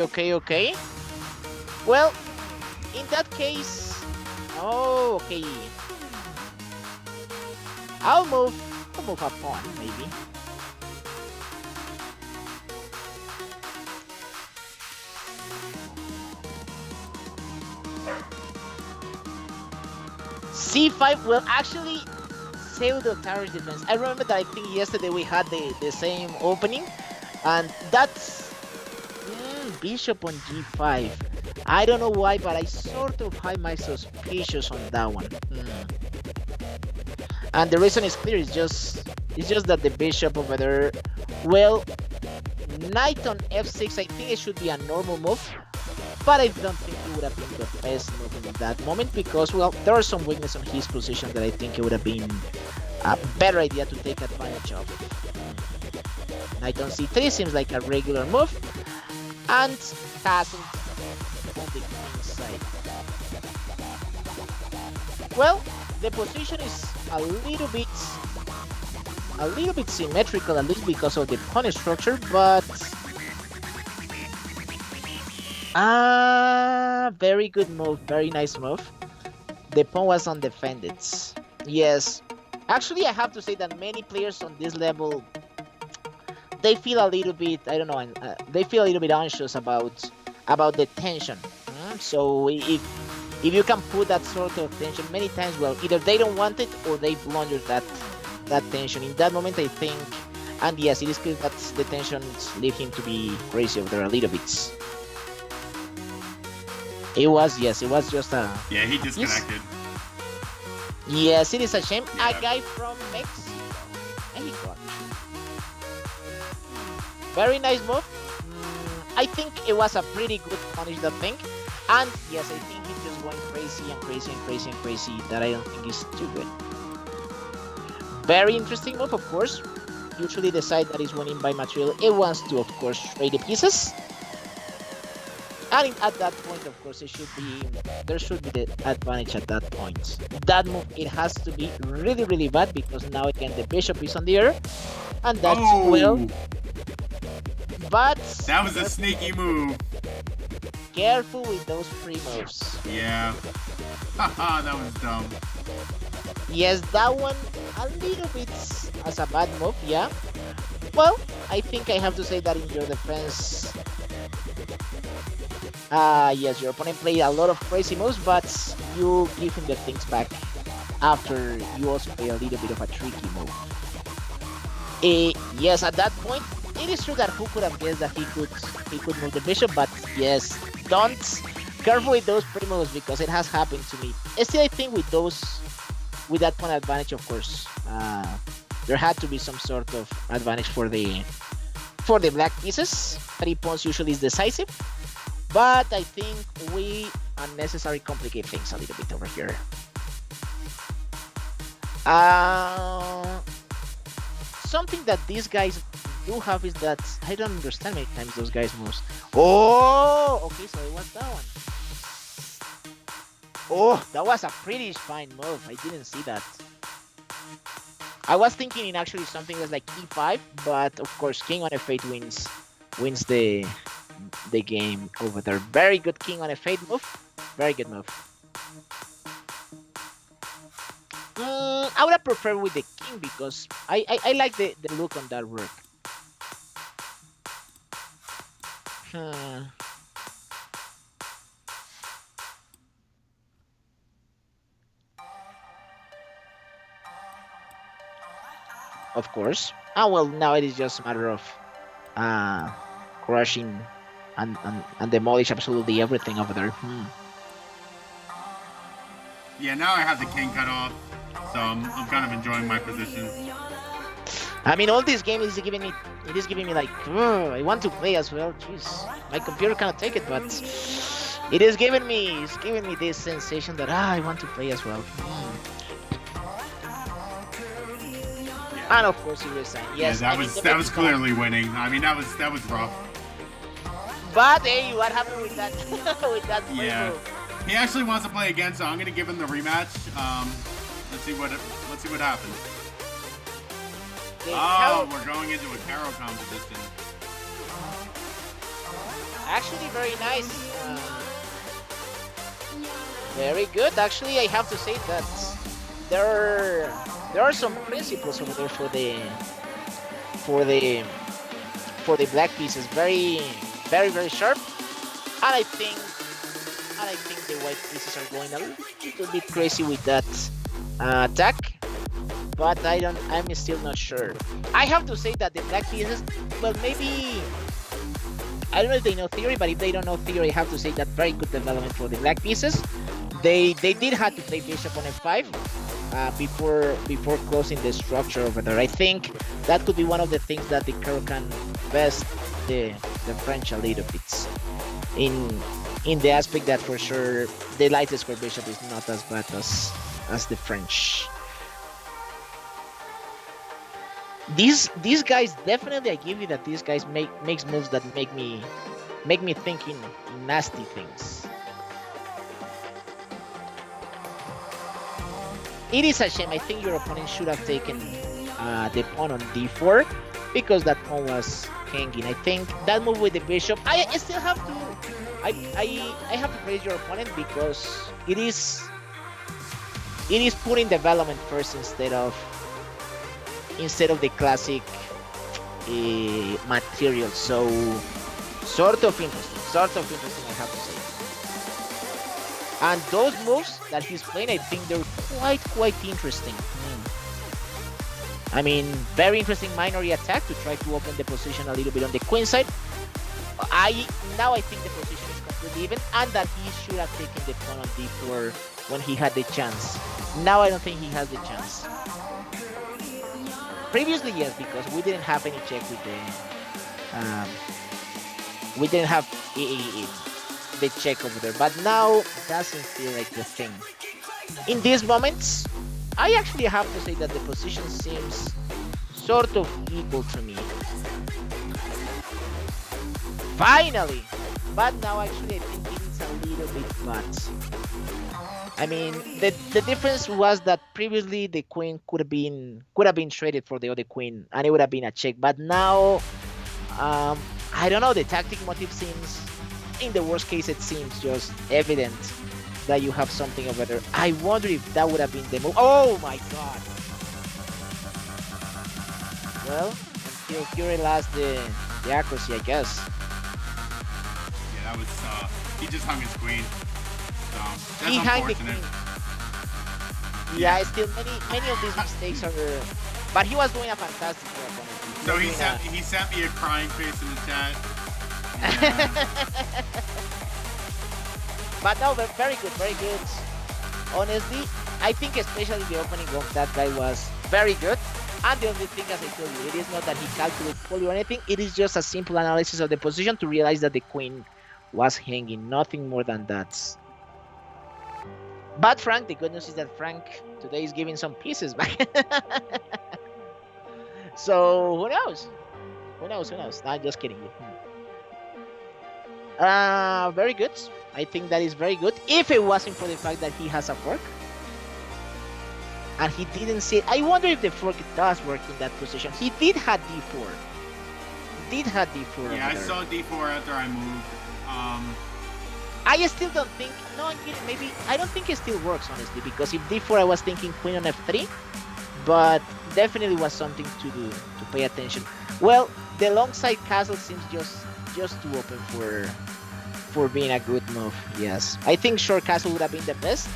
Okay. Well, in that case, oh, okay. I'll move a pawn, maybe. C5 will actually pseudo tower defense. I remember that I think yesterday we had the same opening, and that's bishop on G5. I don't know why, but I sort of had my suspicions on that one. And the reason is clear. It's just that the bishop over there. Well, knight on f6. I think it should be a normal move, but I don't think it would have been the best move in that moment because, well, there are some weaknesses on his position that I think it would have been a better idea to take advantage of. Knight on c3 seems like a regular move, and castle on the king side. Well, the position is a little bit symmetrical, at least because of the pawn structure, but very good move, very nice move. The pawn was undefended. Yes, actually, I have to say that many players on this level, they feel a little bit, I don't know, they feel a little bit anxious about the tension. So if you can put that sort of tension many times, well, either they don't want it or they blunder that tension. In that moment, I think, and yes, it is clear that the tensions lead him to be crazy over there a little bit. It was just a... Yeah, he disconnected. Yes, it is a shame. Yeah. A guy from Mexico. Very nice move. I think it was a pretty good punish, that thing. And yes, I think he's just going crazy that I don't think is too good. Very interesting move, of course. Usually the side that is winning by material, it wants to, of course, trade the pieces. And at that point, of course, there should be the advantage at that point. That move, it has to be really, really bad because now again the bishop is on the air, and that's well. But that was a sneaky move. Careful with those free moves. Yeah. Haha, that was dumb. Yes, that one a little bit as a bad move, yeah. Well, I think I have to say that in your defense, yes, your opponent played a lot of crazy moves, but you give him the things back after you also play a little bit of a tricky move. Yes, at that point, it is true that who could have guessed that he could move the bishop, but yes, don't careful with those free moves because it has happened to me. Still, I think with that pawn advantage, of course, there had to be some sort of advantage for the black pieces. 3 pawns usually is decisive, but I think we unnecessarily complicate things a little bit over here. Something that these guys do have is that I don't understand many times those guys moves. Oh, okay, so it was that one. Oh, that was a pretty fine move. I didn't see that. I was thinking in actually something that's like e5, but of course king on f8 wins the game over there. Very good king on f8 move. Very good move. I would have preferred with the king because I like the look on that rook. Of course. Well, now it is just a matter of crushing and demolish absolutely everything over there. Yeah, now I have the king cut off, so I'm kind of enjoying my position. I mean, all this game is giving me like, I want to play as well. Jeez, my computer cannot take it, but it is giving me this sensation that I want to play as well. And of course, he resigned. Yes, yeah, that was clearly winning. I mean, that was rough. But hey, what happened with that? with that play yeah, move? He actually wants to play again, so I'm gonna give him the rematch. Let's see what happens. We're going into a Caro competition. Actually, very nice. Very good. Actually, I have to say that there are some principles over there for the for the black pieces. Very sharp. And I think the white pieces are going a little bit crazy with that attack. But I'm still not sure. I have to say that the black pieces, well, maybe I don't know if they know theory, but if they don't know theory, I have to say that very good development for the black pieces. They did have to play bishop on f5 before closing the structure over there. I think that could be one of the things that the Curl can best the French a little bit in the aspect that for sure the light square bishop is not as bad as the French. These guys definitely, I give you that these guys makes moves that make me thinking nasty things. It is a shame. I think your opponent should have taken the pawn on d4 because that pawn was hanging. I think that move with the bishop. I still have to. I have to praise your opponent because it is putting development first instead of the classic material. So sort of interesting, I have to say. And those moves that he's playing, I think they're quite interesting. I mean, very interesting minority attack to try to open the position a little bit on the queen side. Now I think the position is completely even, and that he should have taken the pawn on d4 when he had the chance. Now I don't think he has the chance. Previously, yes, because we didn't have any check with the we didn't have the check over there, but now doesn't feel like the thing. In these moments, I actually have to say that the position seems sort of equal to me. Finally! But now actually I think it is a little bit bad. I mean, the difference was that previously the queen could have been traded for the other queen and it would have been a check. But now, I don't know, the tactic motive seems, in the worst case, it seems just evident that you have something over there. I wonder if that would have been the move. Oh my god! Well, until Fury lost the accuracy, I guess. Yeah, that was, he just hung his queen. So, that's He hung the unfortunate. queen. Yeah, still many of these mistakes are, but he was doing a fantastic job on it. So he sent me a crying face in the chat. Yeah. But no, very good, very good. Honestly, I think especially the opening of that guy was very good. And the only thing, as I told you, it is not that he calculated poorly or anything. It is just a simple analysis of the position to realize that the queen was hanging. Nothing more than that. But Frank, the good news is that Frank today is giving some pieces back. So who knows? Who knows? I'm just kidding you. Very good. I think that is very good. If it wasn't for the fact that he has a fork. And he didn't see it. I wonder if the fork does work in that position. He did have d4. Yeah, I saw d4 after I moved. I still don't think... No, I'm kidding. Maybe... I don't think it still works, honestly. Because if d4, I was thinking queen on f3. But definitely was something to do, to pay attention. Well, the long side castle seems just too open for being a good move. Yes, I think short castle would have been the best,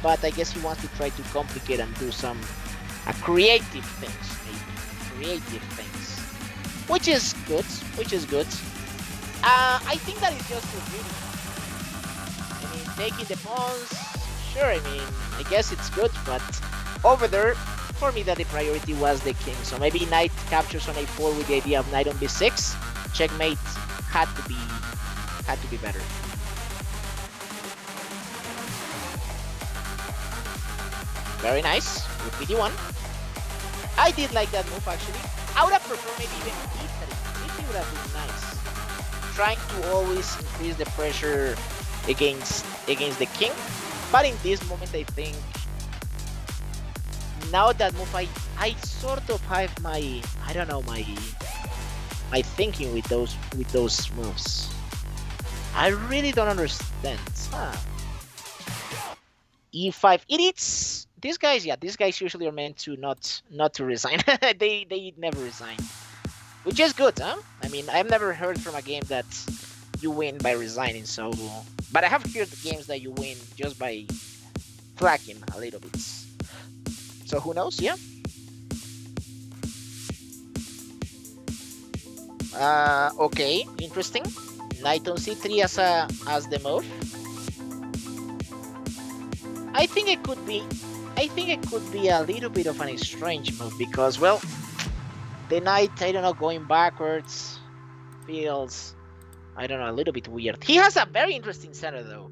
but I guess he wants to try to complicate and do some creative things, which is good. I think that is just for beauty. I mean, taking the pawns, sure. I mean, I guess it's good, but over there, for me, that the priority was the king. So maybe knight captures on a4 with the idea of knight on b6. Checkmate had to be better. Very nice. With bd1. I did like that move actually. I would have preferred maybe even e3. E3 would have been nice. Trying to always increase the pressure against the king. But in this moment, I think now that move, I sort of have my thinking with those moves. I really don't understand. Huh. E5. It is these guys. Yeah, these guys usually are meant to not to resign. they never resign, which is good, huh? I mean, I've never heard from a game that you win by resigning. So, but I have heard games that you win just by flagging a little bit. So who knows? Yeah. Okay, interesting. Knight on c3 as the move. I think it could be. I think it could be a little bit of an strange move because, well, the knight, I don't know, going backwards feels, I don't know, a little bit weird. He has a very interesting center though.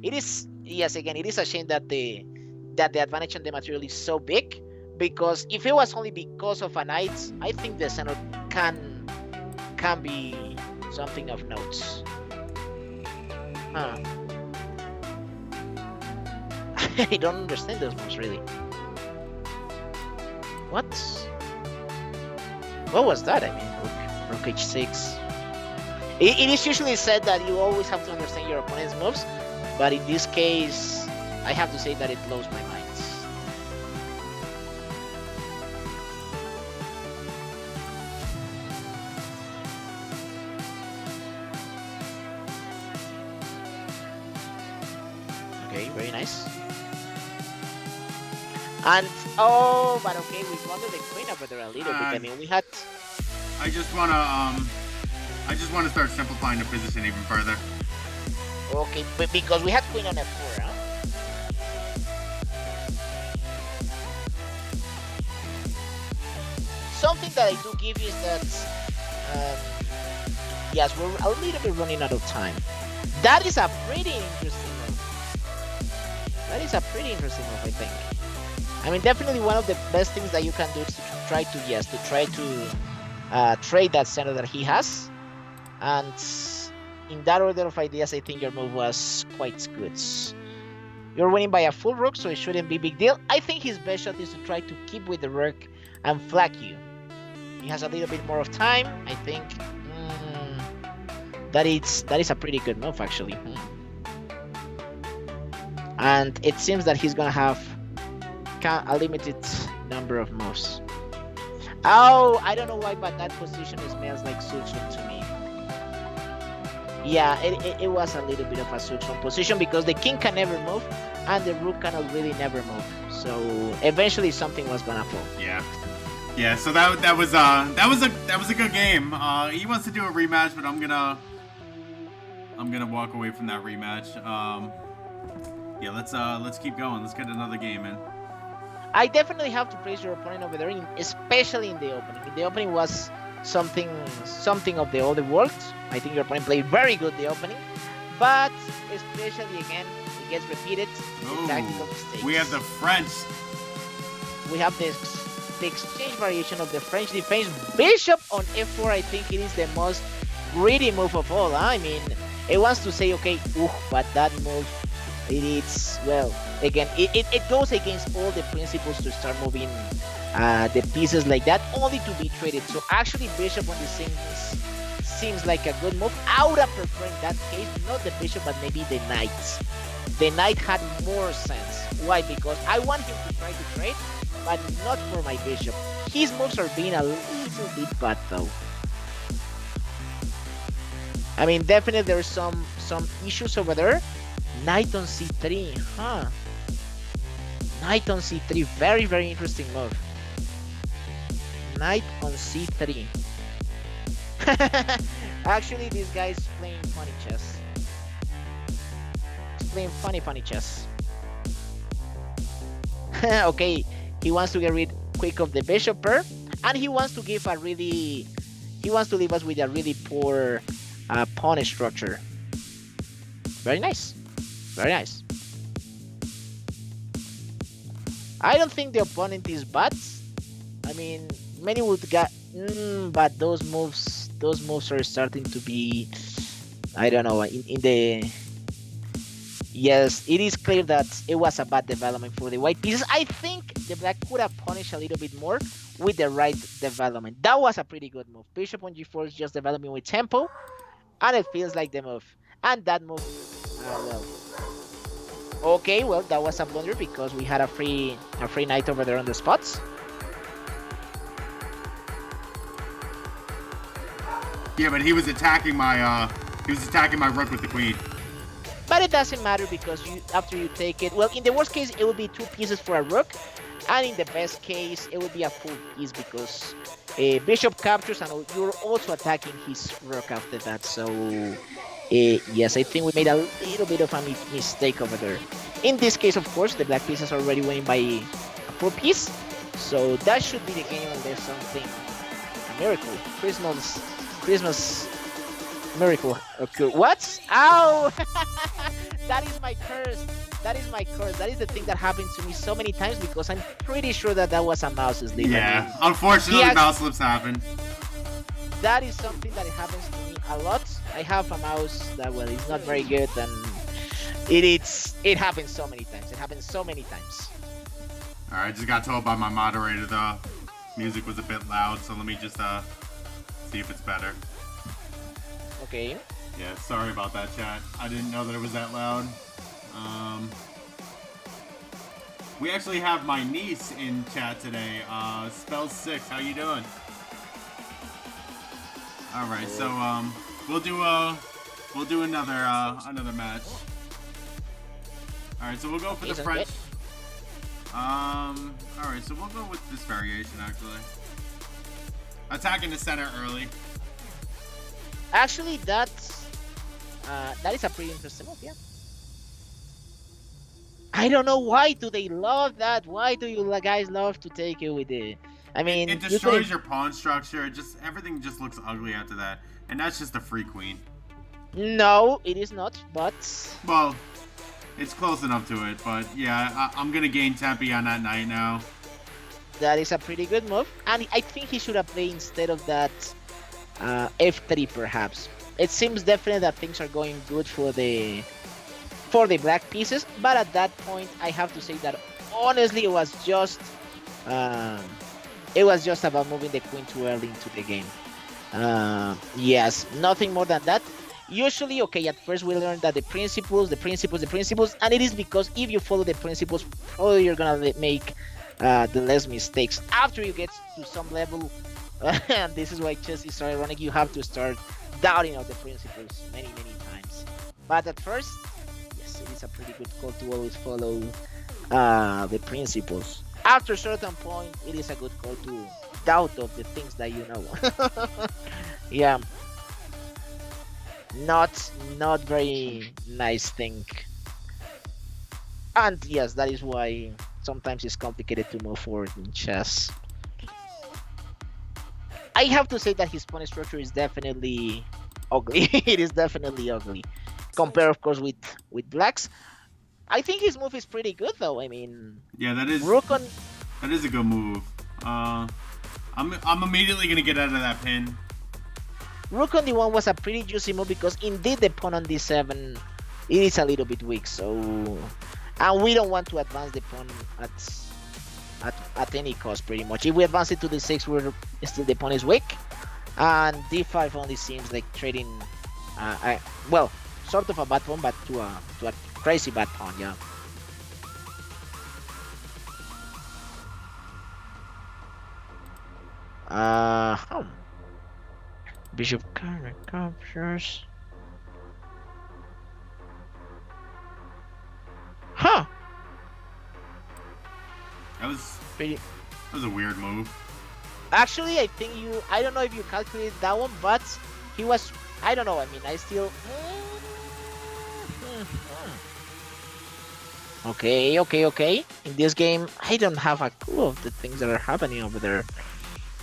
It is, yes, again, it is a shame that the advantage on the material is so big, because if it was only because of a knight, I think the center can be something of note. Huh. I don't understand those moves really. What? What was that? I mean, rook h6. It is usually said that you always have to understand your opponent's moves, but in this case, I have to say that it blows my mind. Okay, very nice. And oh, but okay, we wanted the queen over there a little bit. I mean, we had. I just wanna start simplifying the position even further. Okay, but because we had queen on f4, huh? Something that I do give you is that, yes, we're a little bit running out of time. That is a pretty interesting move. That is a pretty interesting move, I think. I mean, definitely one of the best things that you can do is to try to trade that center that he has. And in that order of ideas, I think your move was quite good. You're winning by a full rook, so it shouldn't be a big deal. I think his best shot is to try to keep with the rook and flank you. He has a little bit more of time. I think that is a pretty good move, actually. And it seems that he's gonna have a limited number of moves. Oh, I don't know why, but that position smells like Suksum to me. Yeah, it was a little bit of a Suksum position because the king can never move and the rook cannot really never move. So eventually something was gonna fall. Yeah. Yeah, so that was a good game. He wants to do a rematch, but I'm gonna walk away from that rematch. Yeah, let's keep going. Let's get another game in. I definitely have to praise your opponent over there, especially in the opening. The opening was something of the other world. I think your opponent played very good the opening, but especially again, it gets repeated. The tactical mistakes. We have the French. We have the exchange variation of the French defense. Bishop on f4. I think it is the most greedy move of all. I mean, it wants to say, okay, but that move, it is, well, again, it goes against all the principles to start moving the pieces like that, only to be traded. So actually, bishop on the seems like a good move. I would have preferred in that case, not the bishop, but maybe the knight. The knight had more sense. Why? Because I want him to try to trade, but not for my bishop. His moves are being a little bit bad, though. I mean, definitely there's some issues over there. Knight on c3, huh? Knight on c3, very, very interesting move. Knight on c3. Actually, this guy's playing funny chess. He's playing funny chess. Okay, he wants to get rid quick of the bishop pair, and he wants to leave us with a really poor pawn structure. Very nice. Very nice. I don't think the opponent is bad. I mean, many would get, but those moves are starting to be, I don't know, in the. Yes, it is clear that it was a bad development for the white pieces. I think the black could have punished a little bit more with the right development. That was a pretty good move. Bishop on g4 is just developing with tempo, and it feels like the move. And that move, well, okay, well, that was a blunder because we had a free knight over there on the spots. Yeah, but he was attacking my rook with the queen. But it doesn't matter because after you take it, well, in the worst case, it will be 2 pieces for a rook, and in the best case, it will be a full piece because bishop captures and you're also attacking his rook after that. So yes, I think we made a little bit of a mistake over there. In this case, of course, the black piece is already winning by a full piece, so that should be the game unless something, a miracle, Christmas miracle occur. What? Ow! That is my curse. That is my curse. That is the thing that happened to me so many times because I'm pretty sure that that was a mouse slip. Yeah, unfortunately, mouse slips happen. That is something that happens to me a lot. I have a mouse that, well, is not very good, and it happens so many times. It happens so many times. All right, I just got told by my moderator the music was a bit loud, so let me just see if it's better. Okay. Yeah, sorry about that, chat. I didn't know that it was that loud. We actually have my niece in chat today. Spell6, how you doing? All right, so we'll do another match. All right, so we'll go for the French. All right, so we'll go with this variation actually. Attacking the center early. Actually, that is a pretty interesting move, yeah. I don't know why do they love that. Why do you guys love to take it with the? I mean, it destroys your pawn structure. Everything just looks ugly after that, and that's just a free queen. No, it is not. But well, it's close enough to it. But yeah, I'm gonna gain tempi on that knight now. That is a pretty good move, and I think he should have played instead of that f3 perhaps. It seems definitely that things are going good for the black pieces, but at that point I have to say that honestly it was just about moving the queen too early into the game. Yes, nothing more than that. Usually, okay, at first we learn that the principles, and it is because if you follow the principles, probably you're gonna make the less mistakes. After you get to some level, and this is why chess is so ironic, you have to start doubting of the principles many times. But at first, yes, it is a pretty good call to always follow the principles. After a certain point, it is a good call to doubt of the things that you know. Yeah, not very nice thing. And yes, that is why sometimes it's complicated to move forward in chess. I have to say that his pawn structure is definitely ugly. It is definitely ugly. Compared, of course, with blacks. I think his move is pretty good, though. I mean, yeah, that is a good move. I'm immediately gonna get out of that pin. Rook on d1 was a pretty juicy move because indeed the pawn on d7 it is a little bit weak. So, and we don't want to advance the pawn at any cost, pretty much. If we advance it to d6, we're still the pawn is weak, and d5 only seems like trading. Well, sort of a bad pawn, but to a crazy bad pawn, yeah. Bishop captures. Huh. That was a weird move. Actually, I think I don't know if you calculated that one, but he was, I don't know, I mean, I still... Okay. In this game, I don't have a clue of the things that are happening over there.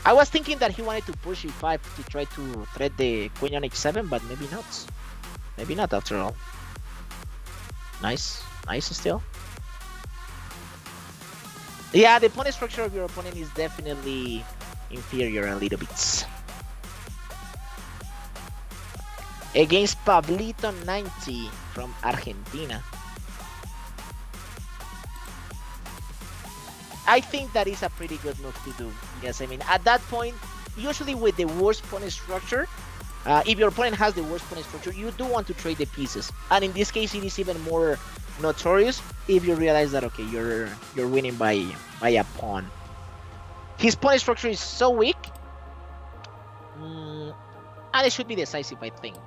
I was thinking that he wanted to push e5 to try to thread the queen on h7, but maybe not. Maybe not after all. Nice still. Yeah, the pawn structure of your opponent is definitely inferior a little bit. Against Pablito 90 from Argentina. I think that is a pretty good move to do. Yes, I mean, at that point, usually with the worst pawn structure, If your opponent has the worst pawn structure, you do want to trade the pieces. And in this case, it is even more notorious if you realize that okay, you're winning by a pawn. His pawn structure is so weak, and it should be decisive, I think.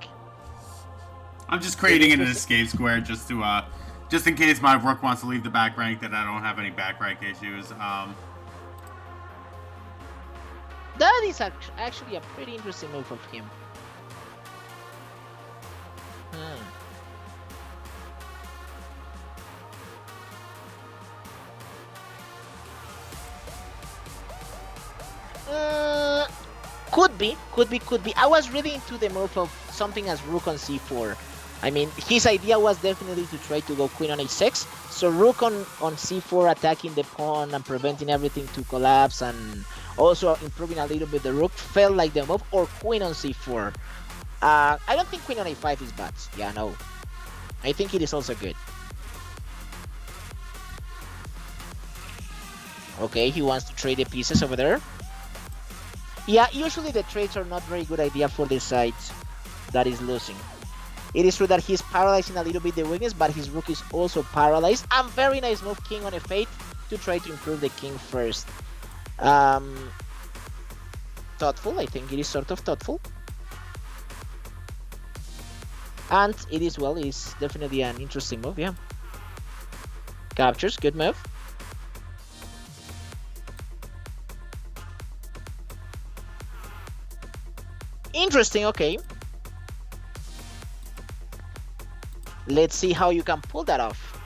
I'm just creating an escape square just to just in case my rook wants to leave the back rank, that I don't have any back rank issues. That is actually a pretty interesting move of him. Could be. I was really into the move of something as rook on c4. I mean, his idea was definitely to try to go queen on h6. So rook on c4, attacking the pawn and preventing everything to collapse, and also improving a little bit the rook, felt like the move. Or queen on c4. I don't think queen on a5 is bad. Yeah, no. I think it is also good. Okay, he wants to trade the pieces over there. Yeah, usually the trades are not very good idea for the side that is losing. It is true that he's paralyzing a little bit the weakness, but his rook is also paralyzed. And very nice move, king on f8, to try to improve the king first. Thoughtful, I think it is sort of thoughtful. And it is, well, it's definitely an interesting move, yeah. Captures, good move. Interesting, okay. Let's see how you can pull that off.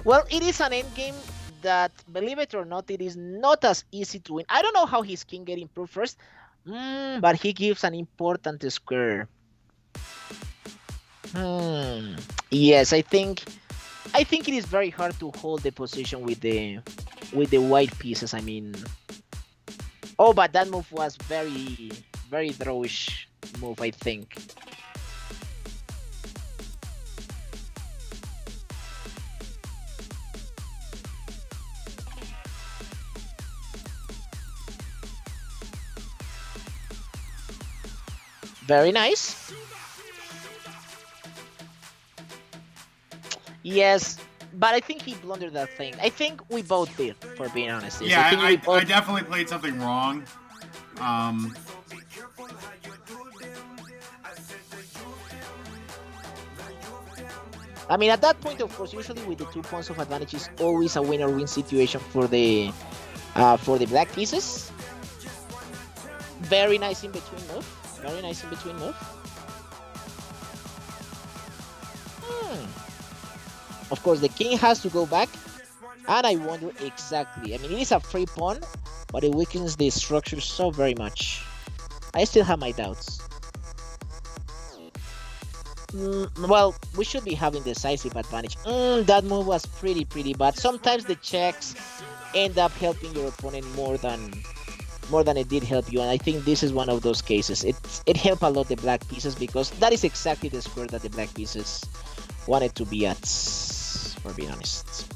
Well, it is an endgame that, believe it or not, it is not as easy to win. I don't know how his king get improved first, but he gives an important square. Yes, I think it is very hard to hold the position with the white pieces. I mean, oh, but that move was very, very drawish move, I think. Very nice. Yes, but I think he blundered that thing. I think we both did, for being honest. Yeah, I definitely played something wrong. I mean, at that point, of course, usually with the 2 points of advantage is always a win-or-win situation for the black pieces. Very nice in between move. Very nice in between move. Of course, the king has to go back, and I wonder exactly. I mean, it is a free pawn, but it weakens the structure so very much. I still have my doubts. Well, we should be having decisive advantage. That move was pretty bad. Sometimes the checks end up helping your opponent more than it did help you, and I think this is one of those cases. It helped a lot the black pieces, because that is exactly the square that the black pieces wanted to be at, for being honest.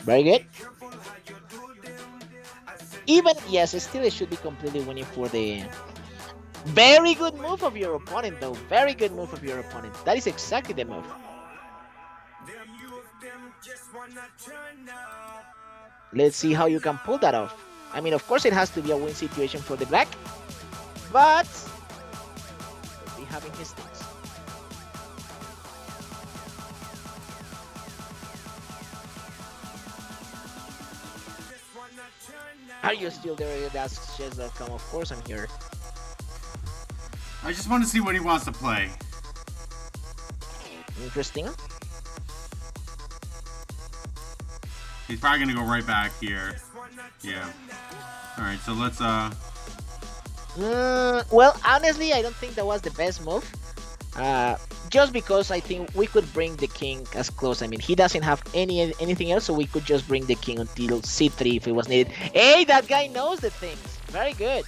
Very good. Even, yes, still it should be completely winning for the... Very good move of your opponent, though. Very good move of your opponent. That is exactly the move. Let's see how you can pull that off. I mean, of course, it has to be a win situation for the black, but we'll be having his things. Are you still there? That's chess.com. Of course, I'm here. I just want to see what he wants to play. Interesting. He's probably gonna go right back here. Yeah. All right. So let's Well, honestly, I don't think that was the best move. Just because I think we could bring the king as close. I mean, he doesn't have anything else, so we could just bring the king until c3 if it was needed. Hey, that guy knows the things. Very good.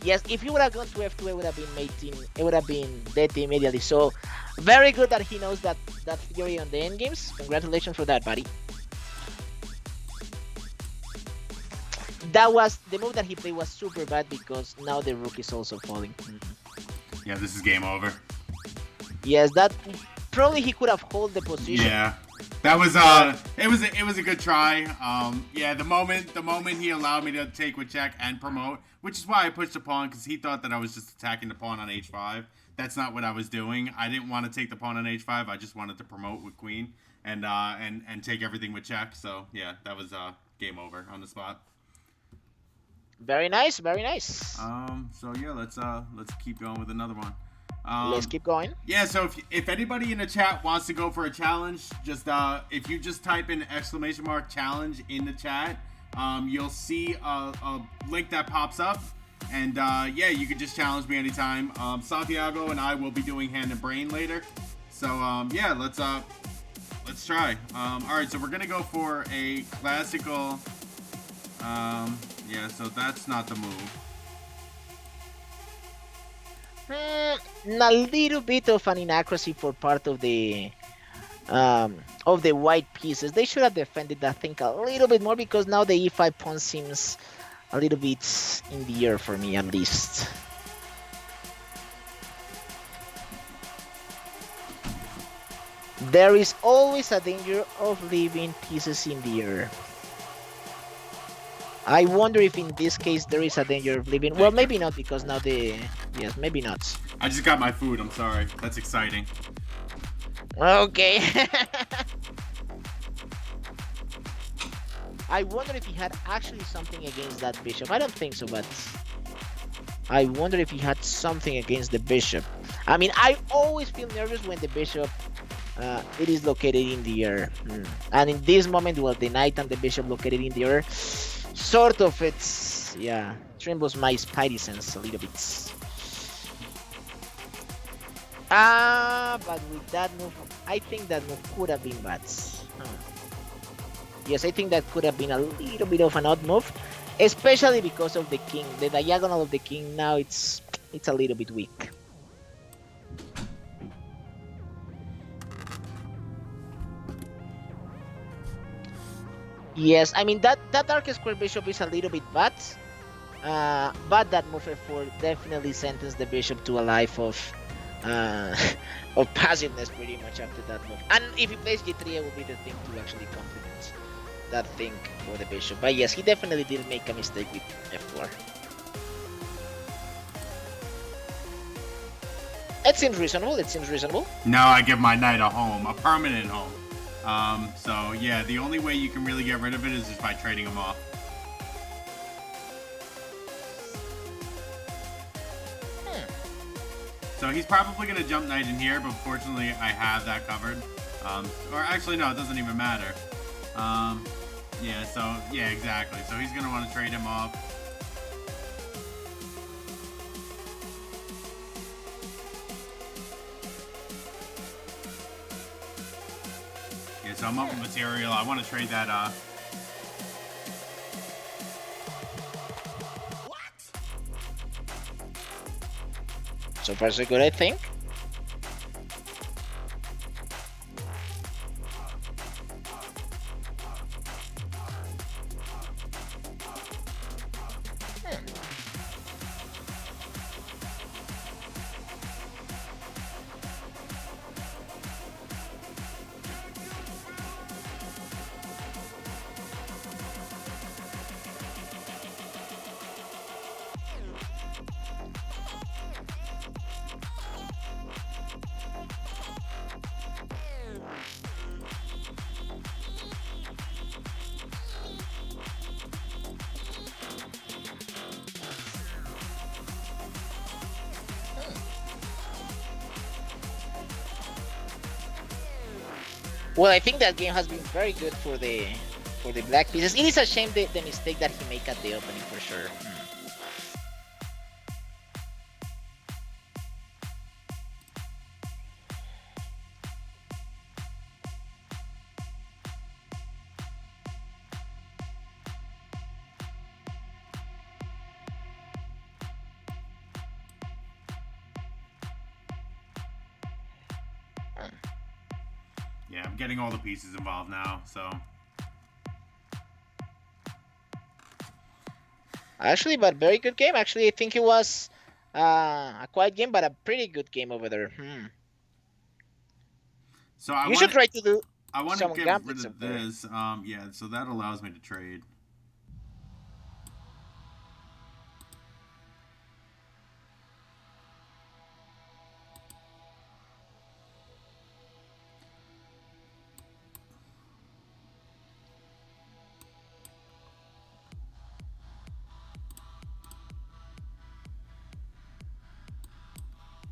Yes, if he would have gone to f2, it would have been mating. It would have been dead immediately. So, very good that he knows that theory on the endgames. Congratulations for that, buddy. that was the move that he played was super bad because now the rook is also falling. Yeah, this is game over. Yes, that probably he could have hold the position. Yeah, that was it was a good try. Yeah, the moment he allowed me to take with check and promote, which is why I pushed the pawn because he thought that I was just attacking the pawn on h5. That's not what I was doing. I didn't want to take the pawn on h5. I just wanted to promote with queen and take everything with check. So yeah, that was game over on the spot. Very nice, very nice. So yeah, let's keep going with another one. Let's keep going. Yeah, so if anybody in the chat wants to go for a challenge, just if you just type in !challenge in the chat, you'll see a link that pops up, and yeah, you can just challenge me anytime. Santiago and I will be doing hand and brain later, so yeah, let's try. All right, so we're gonna go for a classical. Yeah, so that's not the move. A little bit of an inaccuracy for part of the white pieces. They should have defended that thing a little bit more because now the e5 pawn seems a little bit in the air for me, at least. There is always a danger of leaving pieces in the air. I wonder if in this case there is a danger of leaving. Well, maybe not because now yes, maybe not. I just got my food. I'm sorry. That's exciting. Okay. I wonder if he had actually something against that bishop. I don't think so, but I wonder if he had something against the bishop. I mean, I always feel nervous when the bishop it is located in the air. And in this moment, well, the knight and the bishop located in the air, sort of, it's, yeah, trembles my spidey sense a little bit. But with that move, I think that move could have been bad. Yes, I think that could have been a little bit of an odd move, especially because of the king. The diagonal of the king now, it's a little bit weak. Yes, I mean that dark square bishop is a little bit bad, but that move f4 definitely sentenced the bishop to a life of passiveness pretty much after that move. And if he plays g3, it will be the thing to actually compliment that thing for the bishop. But yes, he definitely did make a mistake with f4. It seems reasonable. It seems reasonable. Now I give my knight a home, a permanent home. So yeah, the only way you can really get rid of it is just by trading him off. So he's probably going to jump knight in here, but fortunately I have that covered. Or actually, no, it doesn't even matter. Yeah, so, yeah, exactly. So he's going to want to trade him off. Yeah, so I'm up with material. I want to trade that, So far so good, I think. Well, I think that game has been very good for the black pieces. It is a shame the mistake that he made at the opening for sure. yeah, I'm getting all the pieces involved now, so. Actually, but very good game. Actually, I think it was a quiet game, but a pretty good game over there. So You should try to do I want to some get rid gamblings over of there. this. Yeah, so that allows me to trade.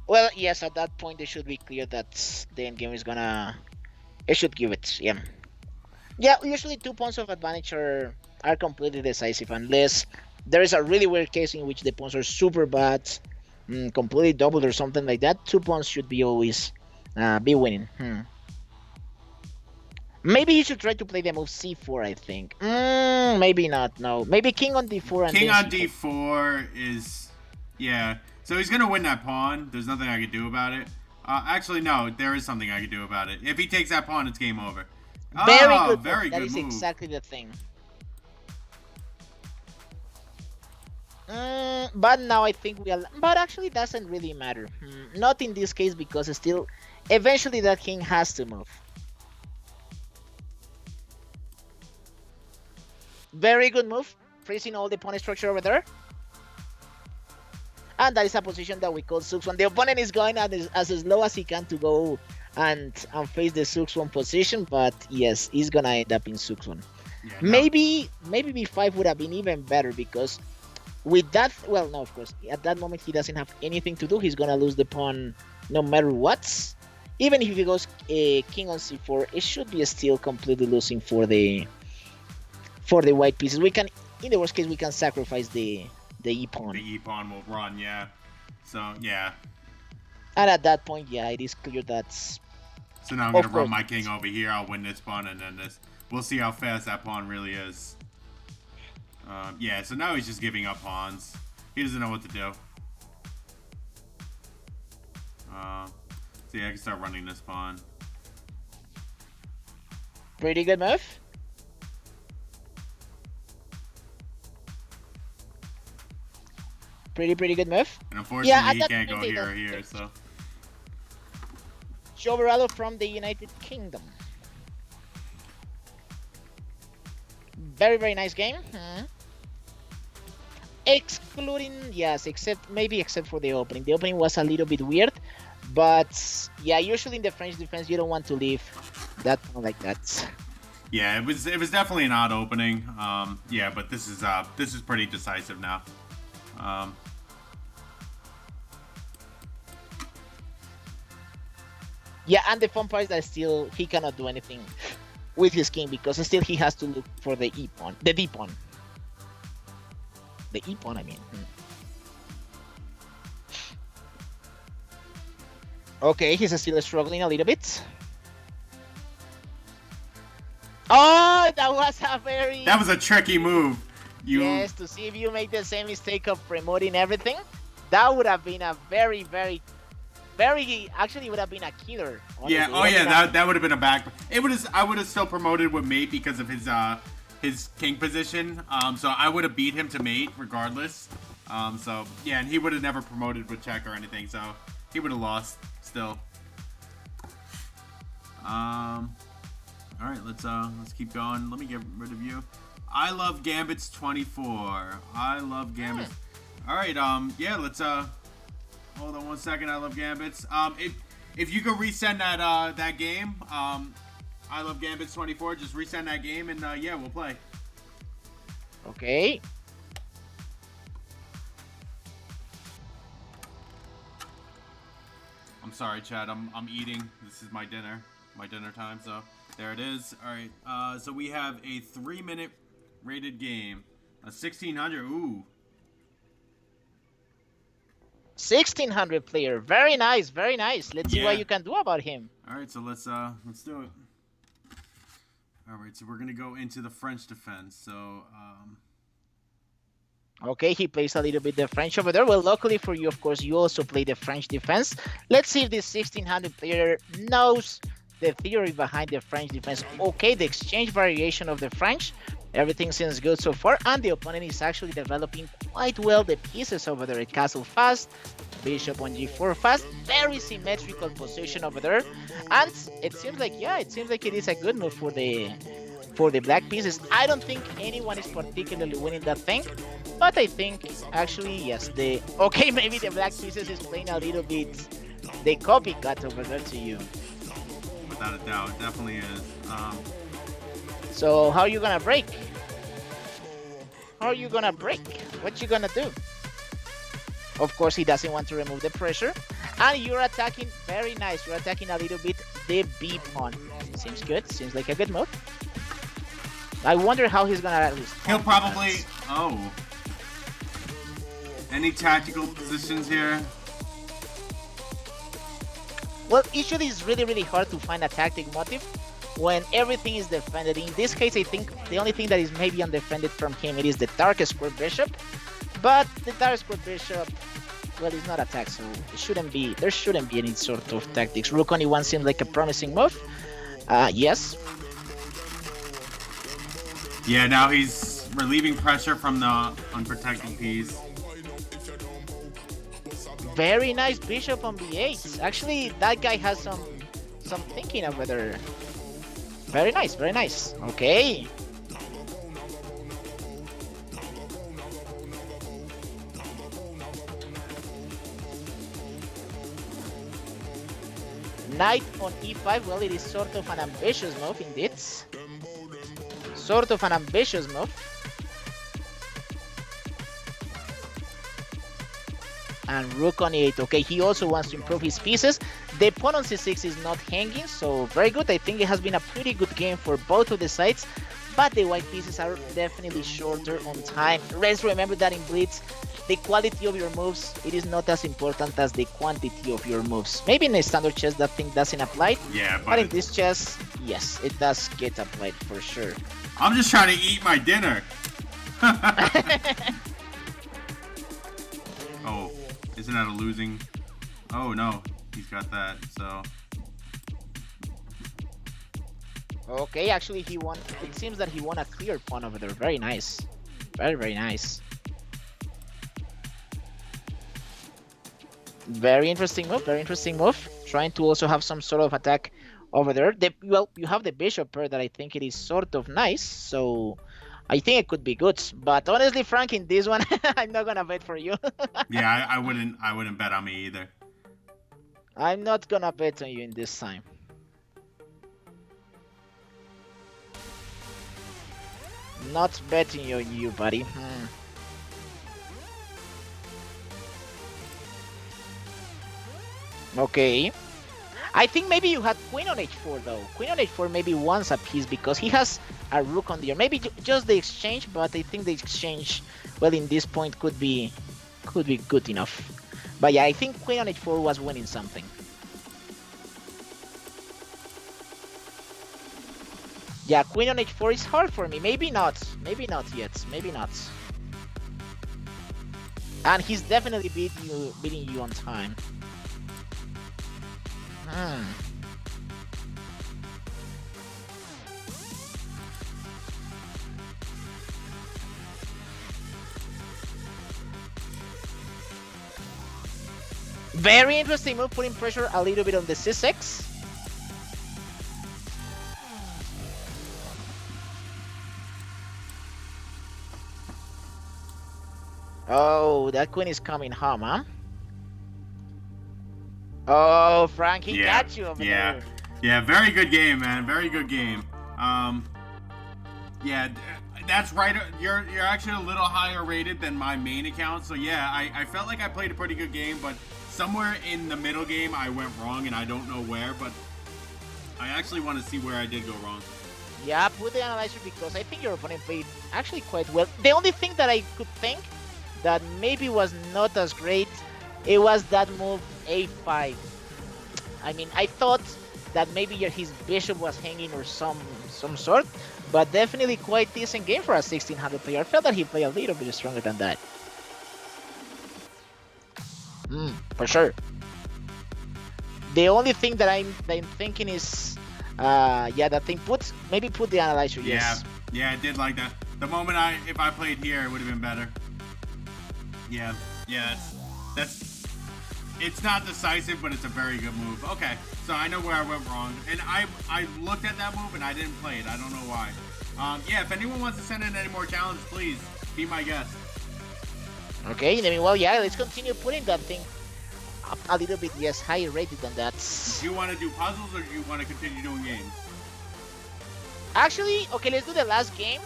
Well, yes, at that point, it should be clear that the end game is gonna. It should give it. Yeah. Yeah, usually 2 points of advantage are completely decisive unless there is a really weird case in which the pawns are super bad, completely doubled or something like that. 2 pawns should be always be winning. Maybe you should try to play the move c4. I think. Maybe not. No. Maybe king on d4 and King then on c4. d4 is, yeah. So he's gonna win that pawn. There's nothing I can do about it. Actually, no. There is something I can do about it. If he takes that pawn, it's game over. Very Oh, good move. very That good is move. exactly the thing. But now I think we are. But actually, doesn't really matter. Not in this case because still, eventually that king has to move. Very good move, freezing all the pawn structure over there. And that is a position that we call Sux One. The opponent is going as slow as he can to go and face the Sux One position, but yes, he's gonna end up in Sux One. Yeah, no. Maybe b5 would have been even better because with that, well, no, of course, at that moment he doesn't have anything to do. He's gonna lose the pawn no matter what. Even if he goes king on c4, it should be still completely losing for the white pieces. We can, in the worst case, we can sacrifice the e pawn. The e pawn will run, yeah. So yeah. And at that point, yeah, it is clear that's. So now I'm gonna run my king over here. I'll win this pawn, and then this. We'll see how fast that pawn really is. Yeah. So now he's just giving up pawns. He doesn't know what to do. So yeah, I can start running this pawn. Pretty good move. Pretty good move. And unfortunately, he can't go here or here, so. Joverado from the United Kingdom. Very nice game. Excluding, yes, except for the opening. The opening was a little bit weird, but yeah, usually in the French defense, you don't want to leave that one like that. Yeah, it was definitely an odd opening. Yeah, but this is pretty decisive now. Yeah, and the fun part is that still he cannot do anything with his king because still he has to look for the e pawn, the d pawn, the e pawn. I mean. Okay, he's still struggling a little bit. Oh, that was a very. That was a tricky move. Yes, to see if you make the same mistake of promoting everything, that would have been a very. Actually, would have been a killer. Honestly. Yeah. Oh yeah. That would have been a back. It would have. I would have still promoted with mate because of his king position. So I would have beat him to mate regardless. So yeah, and he would have never promoted with check or anything. So he would have lost still. All right. Let's keep going. Let me get rid of you. I love Gambits 24. I love Gambits. All right. Yeah. Let's Hold on 1 second. I love Gambits. If you could resend that game, I love Gambits 24. Just resend that game, and yeah, we'll play. Okay. I'm sorry, Chad. I'm eating. This is my dinner time. So there it is. All right. So we have a 3-minute rated game. A 1600. Ooh. 1600 player. Very nice. Let's see what you can do about him. All right, so let's do it. All right, so we're gonna go into the French defense. So okay, he plays a little bit the French over there. Well, luckily for you, of course, you also play the French defense. Let's see if this 1600 player knows the theory behind the French defense. Okay, the exchange variation of the French. Everything seems good so far, and the opponent is actually developing quite well the pieces over there. Castle fast, bishop on g4 fast, very symmetrical position over there, and it seems like, yeah, it seems like it is a good move for the black pieces. I don't think anyone is particularly winning that thing, but I think actually yes, the okay, maybe the black pieces is playing a little bit the copycat over there to you. Without a doubt, definitely is. So how are you gonna break? How are you gonna break? What you gonna do? Of course, he doesn't want to remove the pressure, and you're attacking very nice. You're attacking a little bit the B pawn. Seems good. Seems like a good move. I wonder how he's gonna respond. He'll probably. Oh. Any tactical positions here? Well, usually it's really hard to find a tactic motive when everything is defended. In this case, I think the only thing that is maybe undefended from him, it is the dark square bishop. But the dark square bishop, well, it's not attacked, so it shouldn't be. There shouldn't be any sort of tactics. Rook on e1 seems like a promising move. Yes. Yeah, now he's relieving pressure from the unprotected piece. Very nice bishop on b8. Actually, that guy has some thinking over there. Very nice, very nice. Okay. Knight on e5, well, it is sort of an ambitious move indeed. Sort of an ambitious move. And rook on e8. Okay, he also wants to improve his pieces. The pawn on c6 is not hanging, so very good. I think it has been a pretty good game for both of the sides, but the white pieces are definitely shorter on time. Let's remember that in Blitz, the quality of your moves, it is not as important as the quantity of your moves. Maybe in a standard chess that thing doesn't apply, yeah, but in this chess, yes, it does get applied for sure. I'm just trying to eat my dinner. Oh, isn't that a losing? Oh no, he's got that, so. Okay, actually he won. It seems that he won a clear pawn over there. Very nice. Very nice. Very interesting move, very interesting move. Trying to also have some sort of attack over there. Well, you have the bishop pair that I think it is sort of nice, so I think it could be good. But honestly, Frank, in this one, I'm not gonna bet for you. Yeah, I wouldn't bet on me either. I'm not gonna bet on you in this time. Not betting on you, buddy. Okay. I think maybe you had queen on h4 though. Queen on h4 maybe wants a piece because he has a rook on the other. Maybe just the exchange, but I think the exchange, well, in this point could be good enough. But yeah, I think queen on h4 was winning something. Yeah, queen on h4 is hard for me. Maybe not. Maybe not yet. Maybe not. And he's definitely beating you on time. Very interesting move, putting pressure a little bit on the c6. Oh, that queen is coming home, huh? Oh, Frank, he got you over there. Yeah, very good game, man. Very good game. Yeah, that's right. You're actually a little higher rated than my main account. So yeah, I felt like I played a pretty good game, but somewhere in the middle game I went wrong, and I don't know where. But I actually want to see where I did go wrong. Yeah, put the analyzer because I think your opponent played actually quite well. The only thing that I could think that maybe was not as great, it was that move a5. I mean, I thought that maybe his bishop was hanging or some sort, but definitely quite decent game for a 1600 player. I felt that he played a little bit stronger than that. For sure. The only thing that I'm thinking is, yeah, that thing put the analyzer. Yes. Yeah, I did like that. The moment if I played here, it would have been better. Yeah, yeah, it's not decisive, but it's a very good move. Okay, so I know where I went wrong, and I looked at that move and I didn't play it. I don't know why. Yeah, if anyone wants to send in any more challenges, please be my guest. Okay, I mean, well, yeah, let's continue putting that thing up a little bit, yes, higher rated than that. Do you want to do puzzles or do you want to continue doing games? Actually, okay, let's do the last game,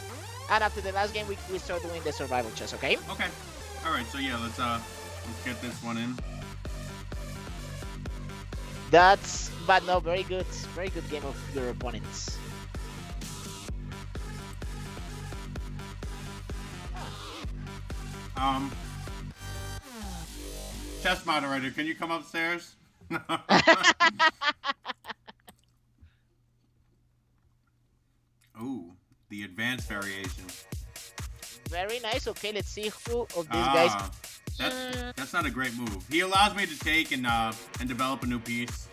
and after the last game, we start doing the survival chess, okay? Okay. All right, so yeah, let's get this one in. But no, very good game of your opponents. Chess moderator, can you come upstairs? Ooh, the advanced variation. Very nice. Okay, let's see who of these guys. That's not a great move. He allows me to take and develop a new piece.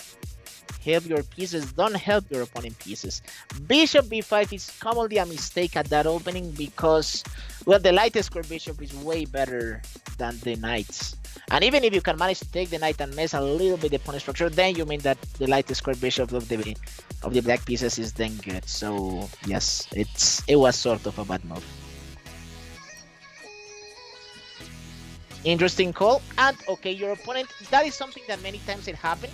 Help your pieces, don't help your opponent pieces. Bishop b5 is commonly a mistake at that opening because, well, the light square bishop is way better than the knights. And even if you can manage to take the knight and mess a little bit the pawn structure, then you mean that the light square bishop of the black pieces is then good. So yes, it was sort of a bad move. Interesting call. And okay, your opponent, that is something that many times it happened.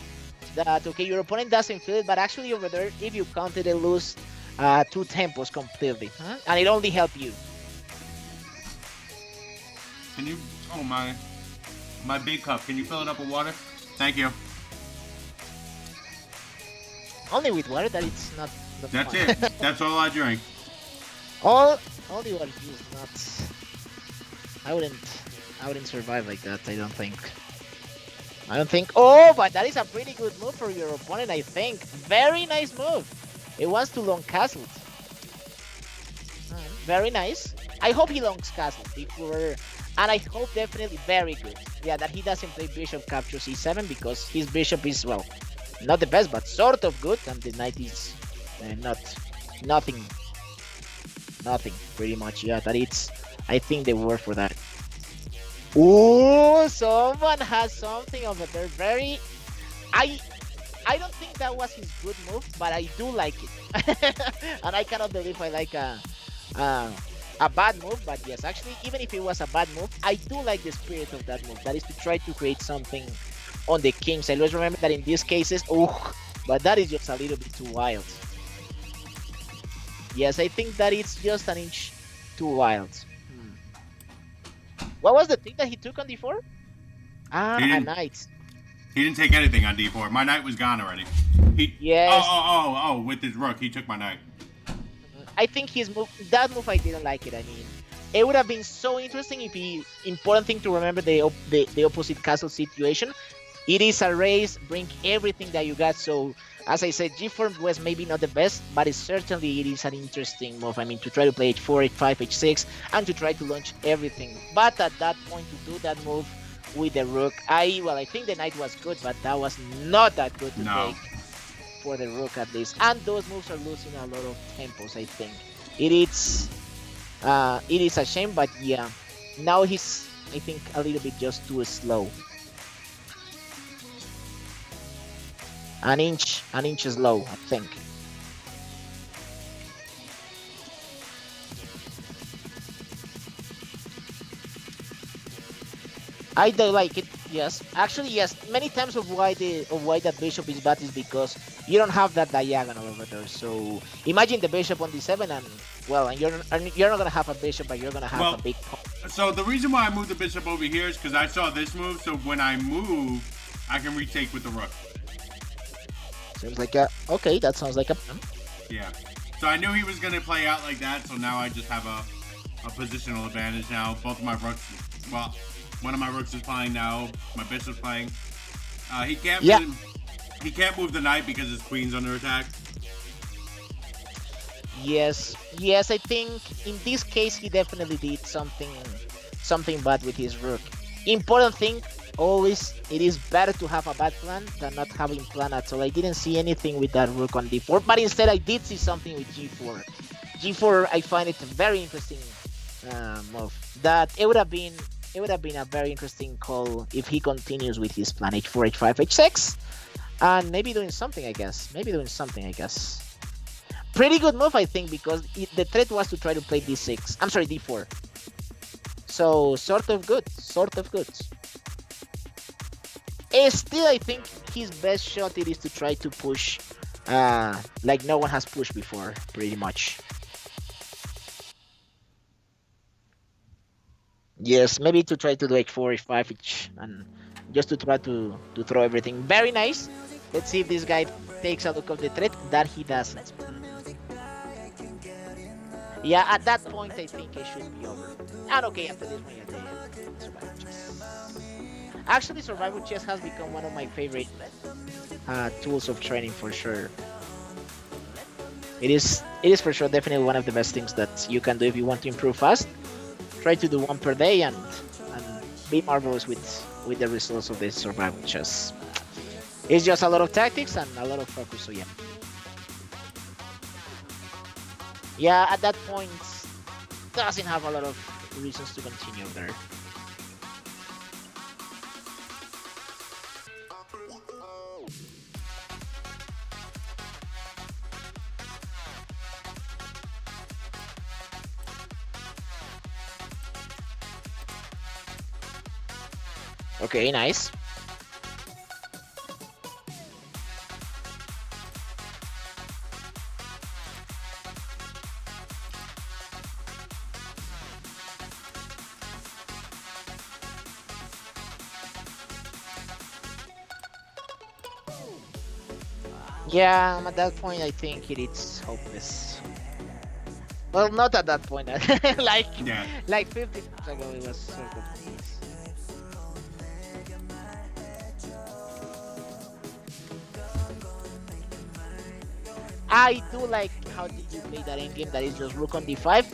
That okay, your opponent doesn't feel it, but actually over there, if you counter, they lose 2 tempos completely, and it only help you. Can you? Oh my big cup. Can you fill it up with water? Thank you. Only with water, that it's not. That's fun. It. That's all I drink. Only water is not. I wouldn't survive like that. I don't think. Oh, but that is a pretty good move for your opponent, I think. Very nice move. It wants to long castle. Very nice. I hope he longs castle before, and I hope definitely very good. Yeah, that he doesn't play bishop capture c7 because his bishop is, well, not the best, but sort of good, and the knight is nothing pretty much. Yeah, that it's, I think they were for that. Ooh, someone has something over there. Very, I don't think that was his good move, but I do like it, and I cannot believe I like a bad move. But yes, actually, even if it was a bad move, I do like the spirit of that move. That is to try to create something on the kings. I always remember that in these cases, but that is just a little bit too wild. Yes, I think that it's just an inch too wild. What was the thing that he took on d4? A knight. He didn't take anything on d4. My knight was gone already. Yes. Oh, with his rook, he took my knight. I think that move, I didn't like it. I mean, it would have been so interesting if important thing to remember the opposite castle situation. It is a race, bring everything that you got. So, as I said, g4 was maybe not the best, but it is an interesting move. I mean, to try to play h4, h5, h6, and to try to launch everything. But at that point, to do that move with the rook, I think the knight was good, but that was not that good to take for the rook at least. And those moves are losing a lot of tempos, I think. It is a shame, but yeah, now he's, I think, a little bit just too slow. An inch slow, I think. I do like it. Yes, actually, yes. Many times of why that bishop is bad is because you don't have that diagonal over there. So imagine the bishop on d7, and you're not gonna have a bishop, but you're gonna have a big pawn. So the reason why I moved the bishop over here is because I saw this move. So when I move, I can retake with the rook. Seems like okay, that sounds like a plan. Yeah. So I knew he was gonna play out like that. So now I just have a positional advantage now. Both of my rooks, well, one of my rooks is playing now. My bishop's playing. He can't. Yeah. He can't move the knight because his queen's under attack. Yes. I think in this case he definitely did something bad with his rook. Important thing. Always, it is better to have a bad plan than not having plan at all. I didn't see anything with that rook on d4, but instead I did see something with g4. G4, I find it a very interesting move. That it would have been a very interesting call if he continues with his plan H4, H5, H6, and maybe doing something. I guess maybe doing something. I guess pretty good move, I think, because the threat was to try to play D6. I'm sorry, D4. So sort of good, sort of good. Still, I think his best shot it is to try to push, like no one has pushed before, pretty much. Yes, maybe to try to do H4, H5, and just to try to throw everything. Very nice. Let's see if this guy takes a look of the threat. That he doesn't. Yeah, at that point, I think it should be over. And okay, after this one, yeah, the survival chess. Actually, survival chess has become one of my favorite tools of training for sure. It is for sure definitely one of the best things that you can do if you want to improve fast. Try to do one per day and be marvelous with the results of this survival chess. It's just a lot of tactics and a lot of focus. So yeah, yeah. At that point, doesn't have a lot of reasons to continue there. Okay, nice. Yeah, at that point, I think it's hopeless. Well, not at that point. like Yeah. like 50 years ago, it was sort of hopeless. I do like how did you play that endgame that is just rook on d5.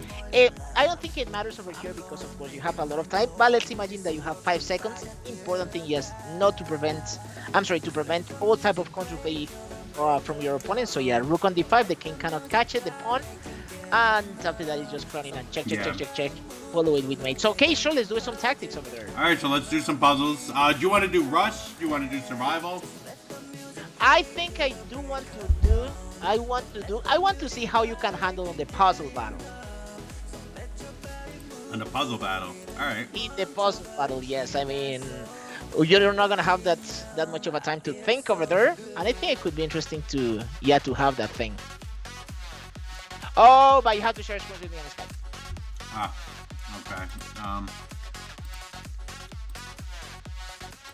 I don't think it matters over here because of course you have a lot of time, but let's imagine that you have 5 seconds. Important thing is not to prevent, I'm sorry, to prevent all type of counterplay from your opponent. So yeah, rook on d5, the king cannot catch it, the pawn, and after that it's just running and check, check, Yeah. check, check, check, follow it with mate. So okay, sure, let's do some tactics over there. All right, so let's do some puzzles. Do you want to do rush? Do you want to do survival? I think I do want to do. I want to see how you can handle the puzzle battle. And a puzzle battle. All right. In the puzzle battle, yes. I mean, you're not gonna have that much of a time to think over there, and I think it could be interesting to to have that thing. Oh, but you have to share screen with me on Skype. Ah, okay.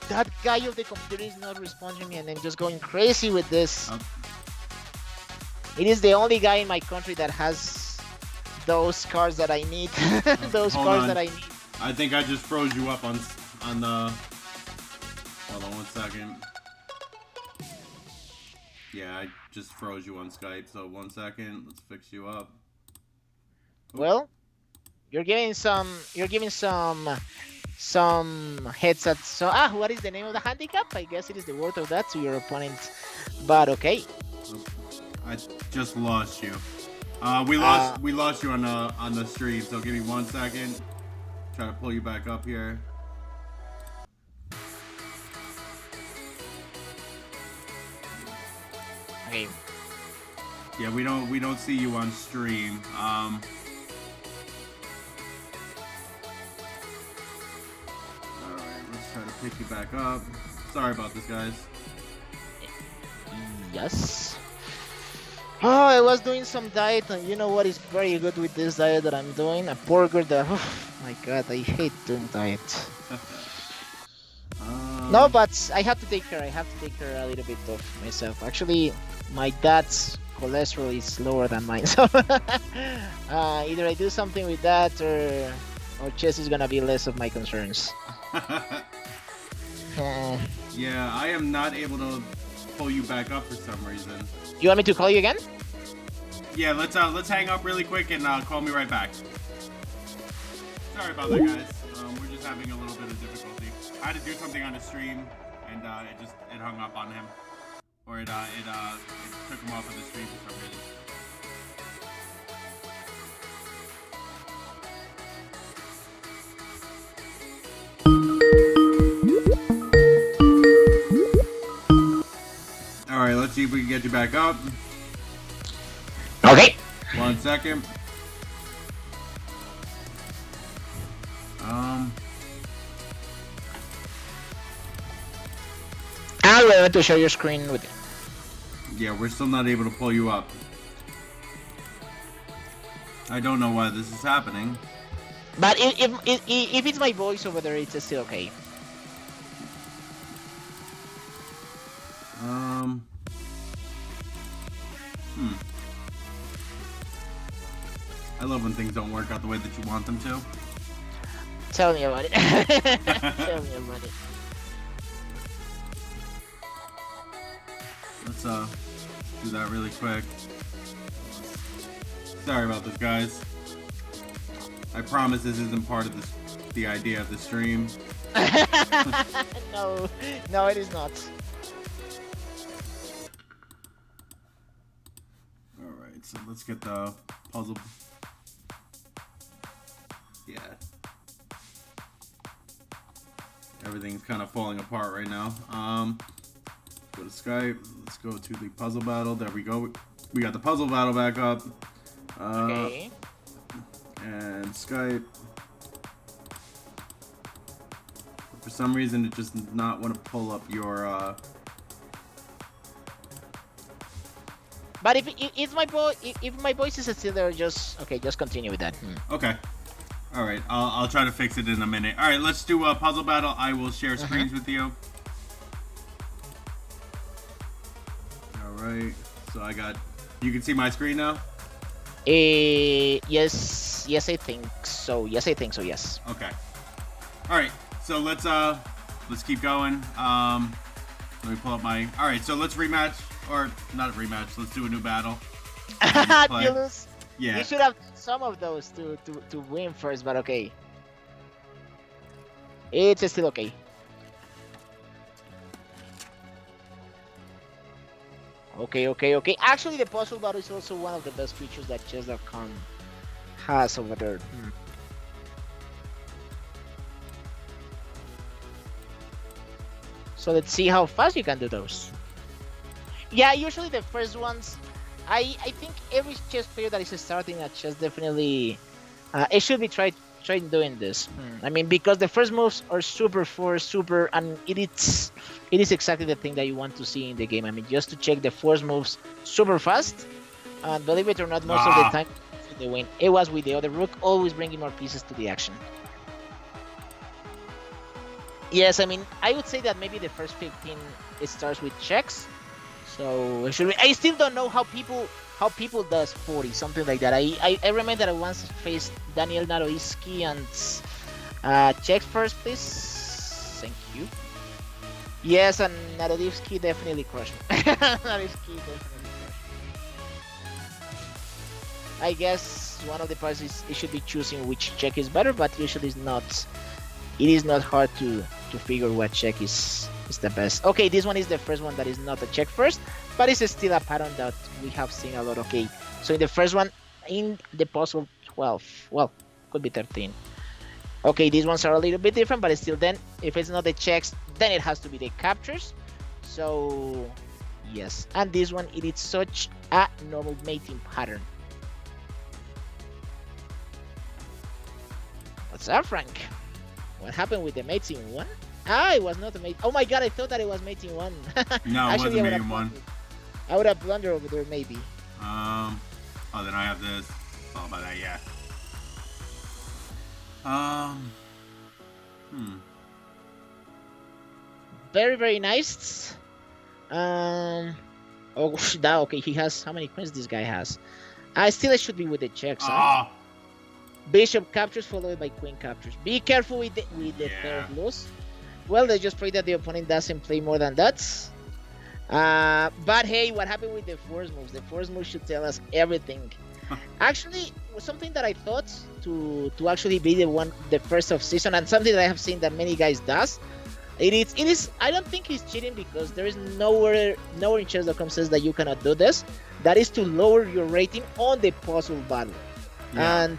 That guy of the computer is not responding me, and I'm just going crazy with this. Oh. It is the only guy in my country that has those cards that I need. Those Hold cards on. that I need. I think I just froze you up on the. Hold on 1 second. Yeah, I just froze you on Skype. So 1 second. Let's fix you up. Well, you're giving some headsets. So what is the name of the handicap? I guess it is the word of that to your opponent. But okay. I just lost you. We lost you on the stream. So give me 1 second. Try to pull you back up here. Okay. Yeah, we don't see you on stream. Alright, let's try to pick you back up. Sorry about this, guys. Yes. Oh, I was doing some diet, and you know what is very good with this diet that I'm doing? A burger that, oh my god, I hate doing diet. No, but I have to take care. I have to take care a little bit of myself. Actually, my dad's cholesterol is lower than mine, so either I do something with that, or chess is gonna be less of my concerns. Yeah, I am not able to pull you back up for some reason. You want me to call you again? Yeah, let's hang up really quick and call me right back. Sorry about that, guys. We're just having a little bit of difficulty. I had to do something on the stream, and it hung up on him, or it took him off of the stream for some reason. see if we can get you back up. Okay. 1 second. I'll let to share your screen with you. Yeah, we're still not able to pull you up. I don't know why this is happening. But if it's my voice over there, it's still okay. I love when things don't work out the way that you want them to. Tell me about it. Tell me about it. Let's do that really quick. Sorry about this, guys. I promise this isn't part of the idea of the stream. No, no, it is not. Alright, so let's get the puzzle. Yeah. Everything's kind of falling apart right now. Go to Skype. Let's go to the puzzle battle. There we go. We got the puzzle battle back up. Okay. And Skype. For some reason, it just does not want to pull up your. But if my voice is still there, just continue with that. Okay. All right. I'll try to fix it in a minute. All right. Let's do a puzzle battle. I will share screens with you. All right. So I got. You can see my screen now. Yes, I think so. Yes. Okay. All right. So let's keep going. Let me pull up my. All right. So let's rematch, or not rematch. Let's do a new battle. You lose. Yeah. You should have some of those to win first, but okay. It's still okay. Okay. Actually, the puzzle battle is also one of the best features that chess.com has over there. So let's see how fast you can do those. Yeah, usually the first ones, I think every chess player that is starting at chess definitely it should be trying doing this. I mean, because the first moves are super forced, and it is exactly the thing that you want to see in the game. I mean, just to check the force moves super fast, and believe it or not, most of the time they win. It was with the other rook, always bringing more pieces to the action. Yes, I mean, I would say that maybe the first 15 it starts with checks. So I still don't know how people does 40, something like that. I remember that I once faced Daniel Naroiski and check first, please. Thank you. Yes, and Naroiski definitely crushed me. I guess one of the parts is it should be choosing which check is better, but usually it's not. It is not hard to figure what check is the best. Okay, this one is the first one that is not a check first, but it's still a pattern that we have seen a lot. Okay, so in the first one, in the puzzle 12, well, could be 13. Okay, these ones are a little bit different, but still then, if it's not the checks, then it has to be the captures. So, yes. And this one, it is such a normal mating pattern. What's up, Frank? What happened with the mating one? It was not a mate. Oh my god, I thought that it was mating one. No, it wasn't mating one. I would have blundered over there, maybe. Oh, then I have this. It's all about that, yeah. Very, very nice. Oh, that okay. He has how many queens this guy has? Still, it should be with the checks. Huh? Bishop captures followed by queen captures. Be careful with the third loss. Well, let's just pray that the opponent doesn't play more than that. But hey, what happened with the force moves? The force moves should tell us everything. Actually, something that I thought to actually be the first of season, and something that I have seen that many guys does. It is. I don't think he's cheating because there is nowhere in chess.com says that you cannot do this. That is to lower your rating on the puzzle battle, and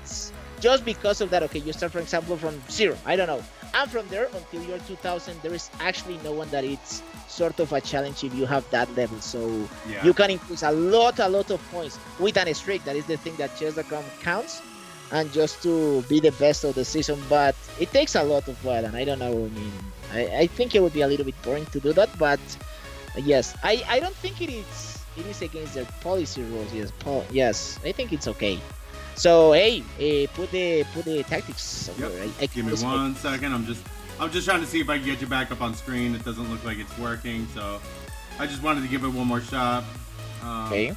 just because of that, okay, you start, for example, from 0. I don't know. And from there until you're 2000, there is actually no one that it's sort of a challenge if you have that level. So Yeah. you can increase a lot of points with an streak. That is the thing that chess.com counts, and just to be the best of the season. But it takes a lot of while, and I don't know. I mean, I think it would be a little bit boring to do that, but yes, I don't think it is. It is against their policy rules. Yes, yes, I think it's okay. So hey, put the tactics Yep. over. Give me 1 second. I'm just trying to see if I can get you back up on screen. It doesn't look like it's working, so I just wanted to give it one more shot. Okay.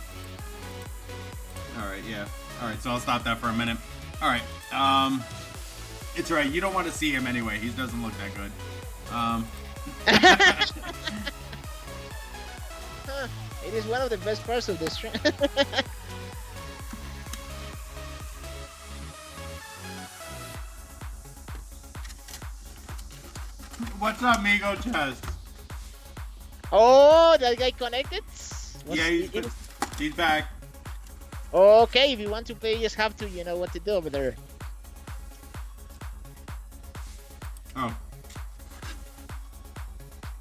All right. Yeah. All right. So I'll stop that for a minute. All right. It's right. You don't want to see him anyway. He doesn't look that good. It is one of the best parts of this stream. What's up, Migo Chess? Oh, that guy connected? Yeah, he's back. Okay, if you want to play, you just have to, you know what to do over there. Oh.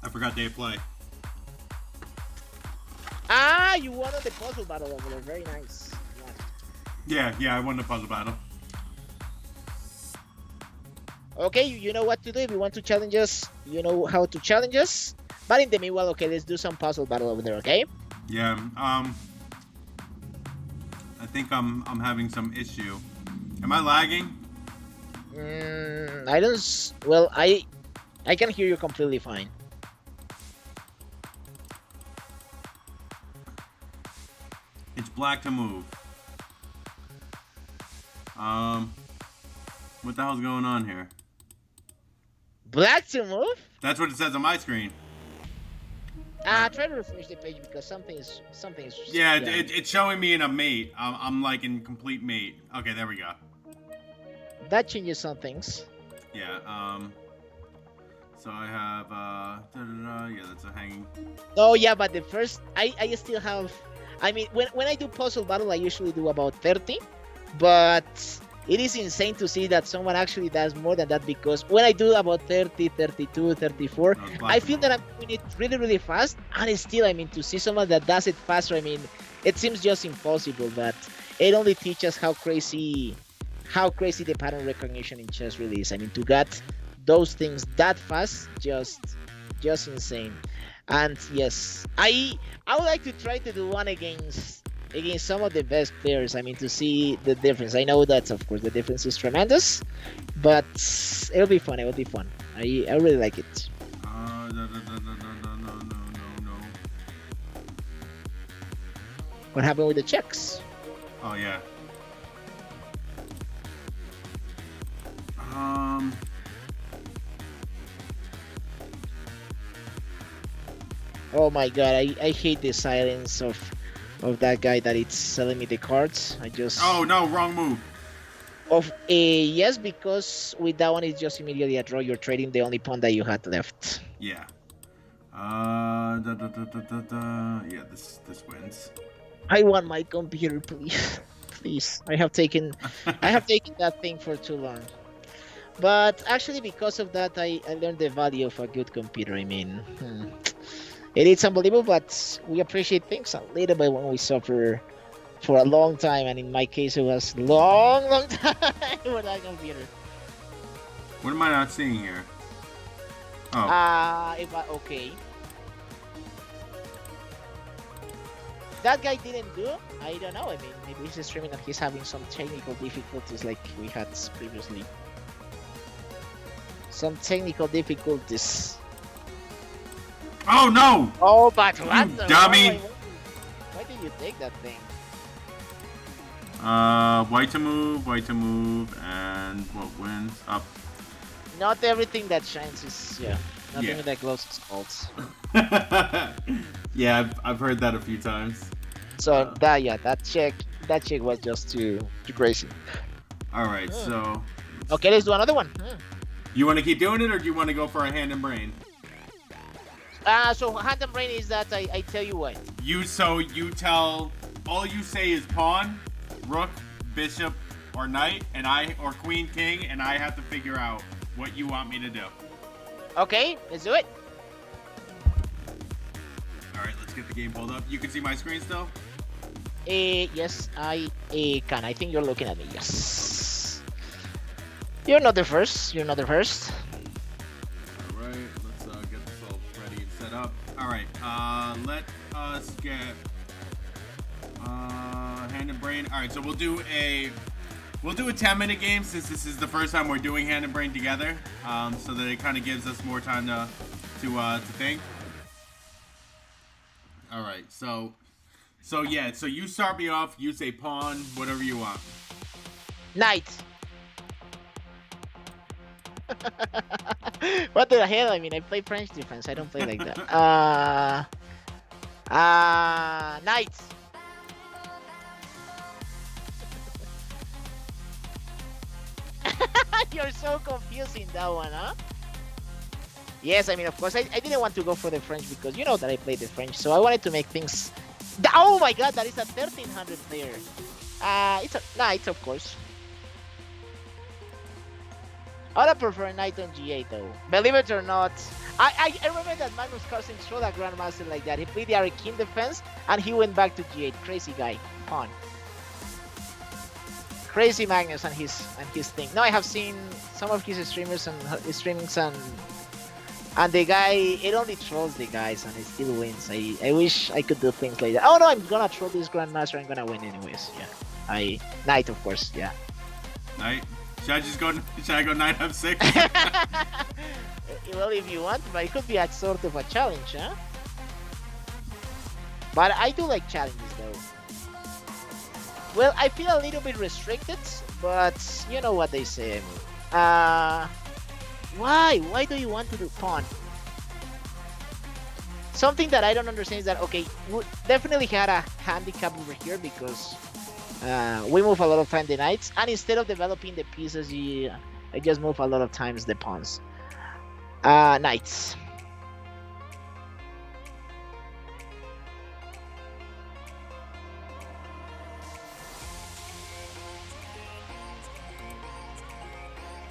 I forgot they play. Ah, you won on the puzzle battle over there. Very nice. Yeah, I won the puzzle battle. Okay, you know what to do. If you want to challenge us, you know how to challenge us. But in the meanwhile, okay, let's do some puzzle battle over there, okay? Yeah, I think I'm having some issue. Am I lagging? I don't. Well, I can hear you completely fine. It's black to move. What the hell's going on here? Black to move? That's what it says on my screen. Try to refresh the page because something is. Yeah, it's showing me in a mate. I'm like in complete mate. Okay, there we go. That changes some things. Yeah. So I have yeah, that's a hanging. Oh yeah, but the first I still have. I mean, when I do puzzle battle, I usually do about 30, but it is insane to see that someone actually does more than that, because when I do about 30, 32, 34, I feel that I'm doing it really, really fast, and still, I mean, to see someone that does it faster, I mean, it seems just impossible, but it only teaches how crazy the pattern recognition in chess really is. I mean, to get those things that fast, just insane. And yes, I would like to try to do one against some of the best players. I mean, to see the difference. I know that, of course, the difference is tremendous, but it'll be fun. It'll be fun. I really like it. No. What happened with the checks? Oh yeah. Oh my god, I hate the silence of that guy that it's selling me the cards. I just. Oh no, wrong move. Yes, because with that one it's just immediately a draw. You're trading the only pawn that you had left. Yeah. Yeah, this wins. I want my computer, please. Please. I have taken that thing for too long. But actually, because of that, I learned the value of a good computer. I mean, it is unbelievable, but we appreciate things a little bit when we suffer for a long time. And in my case, it was long time with that computer. What am I not seeing here? Oh. Okay. That guy didn't do. I don't know. I mean, maybe he's streaming and he's having some technical difficulties like we had previously. Some technical difficulties. Oh no! Oh, but what the dummy! Why did you take that thing? White to move, and what wins? Up. Not everything that shines is Not everything that glows is false. Yeah, I've heard that a few times. So that check was just too crazy. All right, so. Okay, let's do another one. You want to keep doing it, or do you want to go for a hand and brain? So hand and brain is that I tell you what. You tell, all you say is pawn, rook, bishop, or knight, or queen, king, and I have to figure out what you want me to do. Okay, let's do it. All right, let's get the game pulled up. You can see my screen still? Yes, I can. I think you're looking at me. Yes. You're not the first. You're not the first. All right, let's get this all ready and set up. All right, let us get hand and brain. All right, so we'll do a 10-minute game since this is the first time we're doing hand and brain together, so that it kind of gives us more time to think. All right, so yeah, so you start me off. You say pawn, whatever you want. Knight. What the hell? I mean, I play French defense. I don't play like that. Knight. You're so confusing that one, huh? Yes, I mean, of course, I didn't want to go for the French because you know that I play the French, so I wanted to make things. Oh my God, that is a 1300 player. It's a knight, of course. I would prefer knight on G8 though. Believe it or not, I remember that Magnus Carlsen showed a grandmaster like that. He played the Ari King defense and he went back to G8. Crazy guy. Pawn. Crazy Magnus and his thing. Now I have seen some of his streamers and his streamings and the guy, it only trolls the guys and it still wins. I wish I could do things like that. Oh no, I'm gonna troll this grandmaster. I'm gonna win anyways. Yeah. Knight, of course. Yeah. Knight. Should I go knight f6? Well, if you want, but it could be a sort of a challenge, huh? But I do like challenges though. Well, I feel a little bit restricted, but you know what they say. I mean, why? Why do you want to do pawn? Something that I don't understand is that, okay, we definitely had a handicap over here because we move a lot of time the knights, and instead of developing the pieces, I just move a lot of times the pawns. Knights.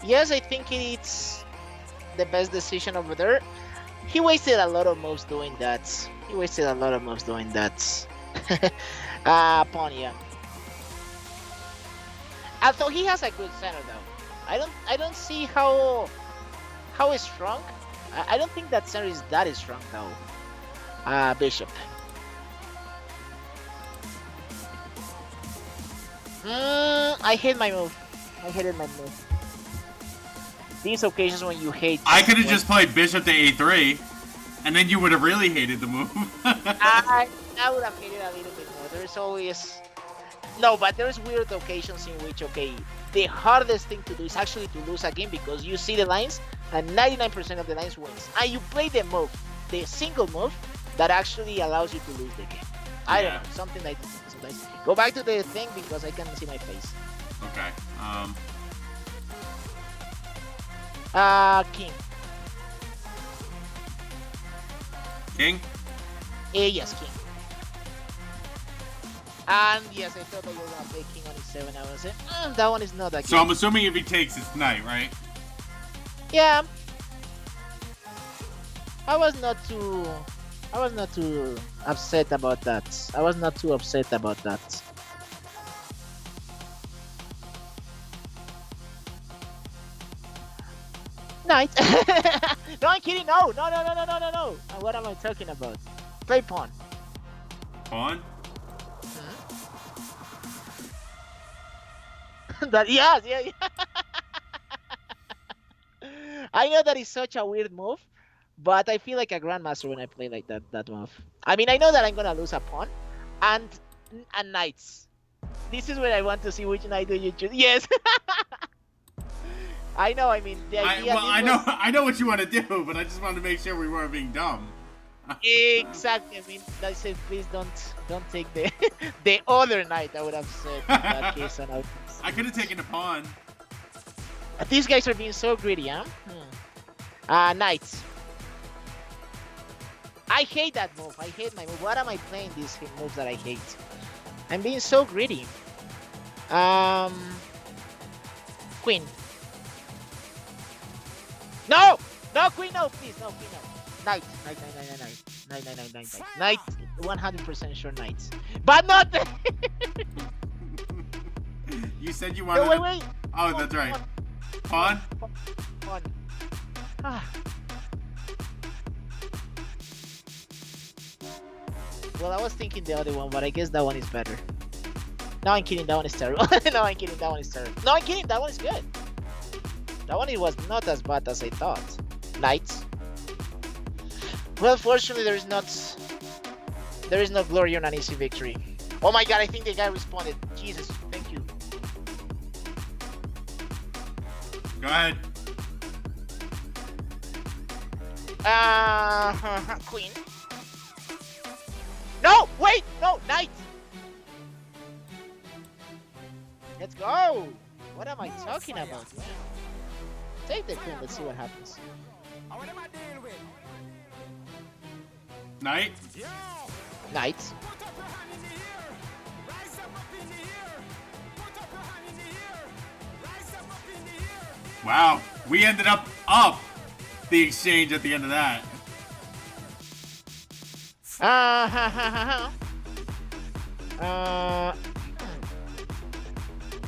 Yes, I think it's the best decision over there. He wasted a lot of moves doing that. Pawn, yeah. Although he has a good center though. I don't see how it's strong. I don't think that center is that strong though. Bishop. I hate my move. I hated my move. These occasions when you hate. I could have just played bishop to a3, and then you would have really hated the move. I would have hated a little bit more. There's always. No, but there's weird occasions in which, okay, the hardest thing to do is actually to lose a game because you see the lines and 99% of the lines wins. And you play the move, the single move that actually allows you to lose the game. I don't know, something like this sometimes. Go back to the thing because I can't see my face. Okay. King. King? Yes, king. And yes, I thought that you were gonna play king on e7. I was saying, that one is not that. So I'm assuming if he takes, it's knight, right? Yeah. I was not too upset about that. I was not too upset about that. Knight. No, I'm kidding. No. What am I talking about? Play pawn. Pawn? That yes, yeah. I know that is such a weird move, but I feel like a grandmaster when I play like that move. I mean, I know that I'm gonna lose a pawn, and knights. This is where I want to see which knight do you choose. Yes. I know. I mean, the idea. I know what you want to do, but I just wanted to make sure we weren't being dumb. Exactly. I mean, I said, please don't take the the other knight. I would have said in that case, and I could have taken a pawn. These guys are being so greedy, huh? Knights. I hate that move. I hate my move. What am I playing these moves that I hate? I'm being so greedy. Queen. No! No, queen, no, please, no, queen, no. Knight, knight, knight, knight, knight, knight, knight, knight, knight, knight, 100% sure knights. But not the... You said you No, wanted. wait, wait. Oh, that's right. Pawn. Pawn. Ah. Well, I was thinking the other one, but I guess that one is better. No, I'm kidding, that one is terrible. No, I'm kidding, that one is terrible. No, I'm kidding, that one is good. That one it was not as bad as I thought. Knights. Well, fortunately, there is no glory on an easy victory. Oh my god, I think the guy responded. Jesus, thank you. Go ahead. Queen. No, wait, no, knight. Let's go. What am I talking about? Take the queen, let's see what happens. Knight. Knight. Wow, we ended up the exchange at the end of that.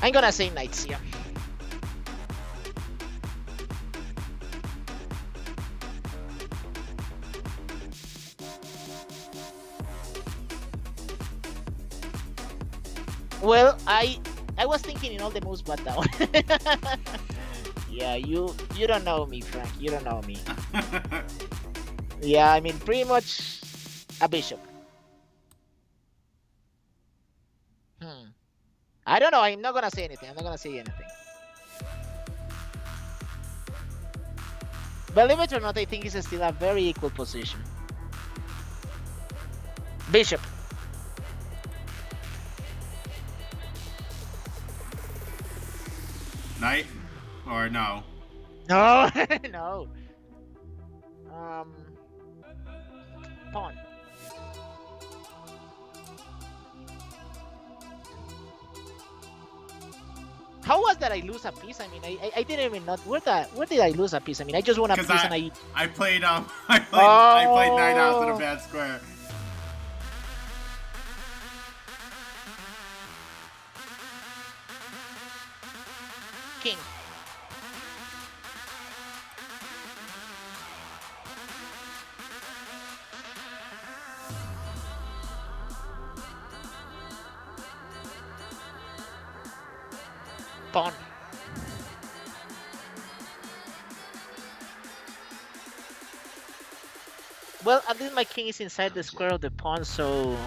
I'm gonna say knights here. Well, I was thinking in all the moves but that one. Yeah, you don't know me, Frank. You don't know me. Yeah, I mean pretty much a bishop. I don't know. I'm not gonna say anything. I'm not gonna say anything. Believe it or not, I think it's still a very equal position. Bishop. Knight? Or no? No, no. Pawn. How was that I lose a piece? I mean, I didn't even know where did I lose a piece? I mean, I just won a piece and I played I played knight out in a bad square. King. Pawn. Well, at least my king is inside the square of the pawn, so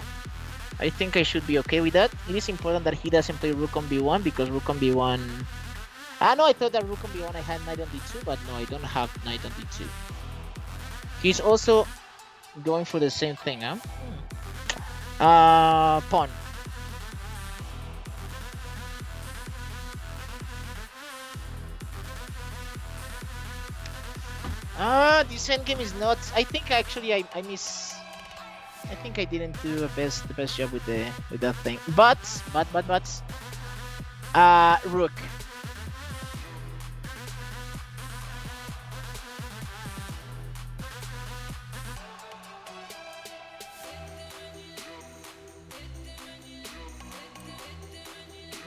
I think I should be okay with that. It is important that he doesn't play rook on b1 because rook on b1... no, I thought that rook on b1 I had knight on d2, but no, I don't have knight on d2. He's also going for the same thing, huh? Pawn. This endgame is not... I think actually I miss... I think I didn't do the best job with that thing. But rook.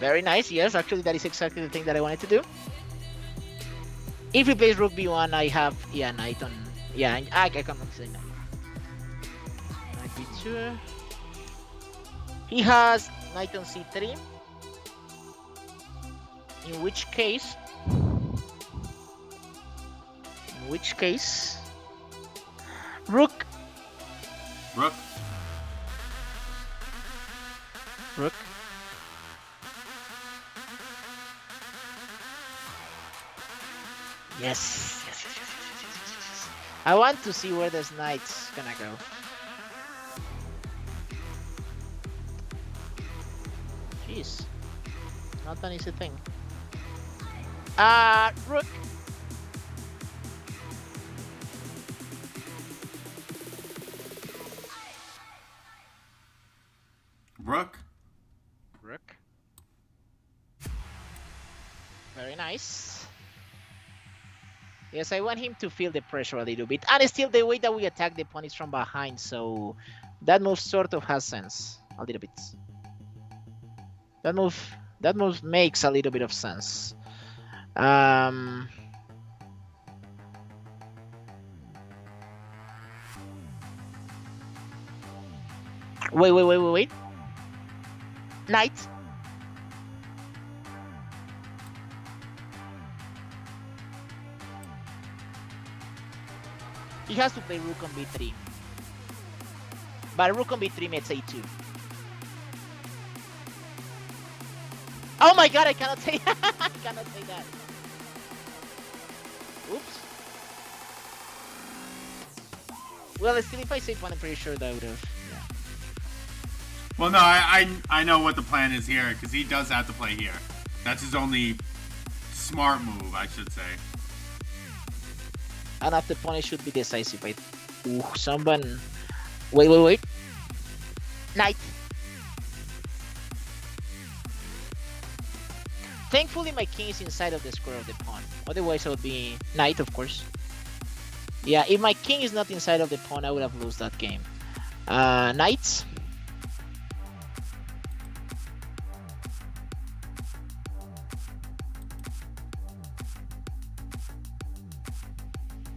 Very nice. Yes, actually that is exactly the thing that I wanted to do. If he plays rook b1, I have knight on... Yeah, I cannot say knight. Knight b2. He has knight on c3. In which case... Rook. Rook. Rook. Yes. I want to see where this knight's gonna go. Jeez. Not an easy thing. Rook. Rook. Rook. Very nice. Yes, I want him to feel the pressure a little bit. And still, the way that we attack the pawn is from behind, so that move sort of has sense a little bit. That move makes a little bit of sense. Um, wait. Knight. He has to play rook on b3. But rook on b3 mates a2. Oh my god, I cannot say I cannot say that. Oops. Well, still, if I say pawn, I'm pretty sure that I would have. Yeah. Well, no, I know what the plan is here, because he does have to play here. That's his only smart move, I should say. And after pawn, it should be decisive. Ooh, someone. Wait. Knight. Thankfully, my king is inside of the square of the pawn. Otherwise, I would be knight, of course. Yeah, if my king is not inside of the pawn, I would have lost that game. Knight.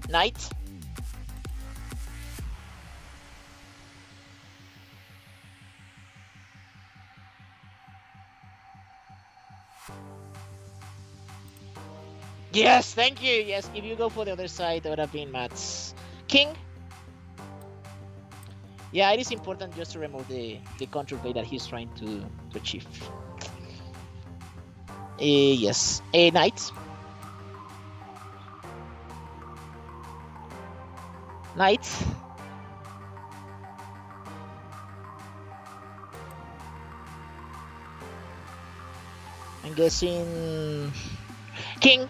Knight. Yes, thank you. Yes, if you go for the other side, that would have been Matt's king. Yeah, it is important just to remove the counterplay that he's trying to achieve. Yes, a knight. Knight. I'm guessing king.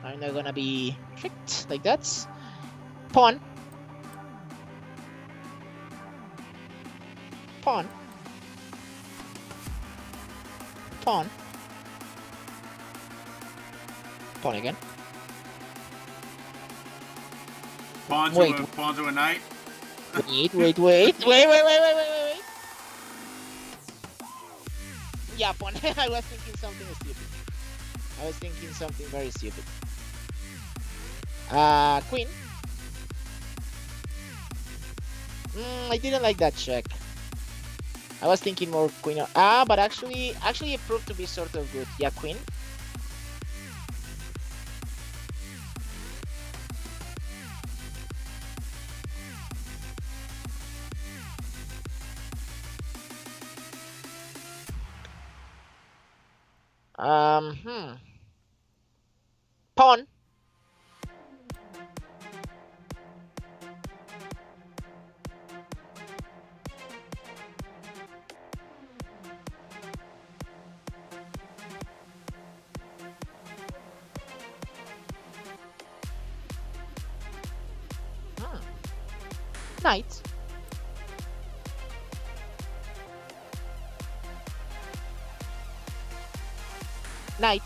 I'm not gonna be tricked like that. Pawn. Pawn. Pawn. Pawn again. Pawn to a knight. Wait. Yeah, pawn. I was thinking something stupid. I was thinking something very stupid. Queen. I didn't like that check. I was thinking more queen. But actually it proved to be sort of good. Yeah, queen. Pawn. Knight. Knight.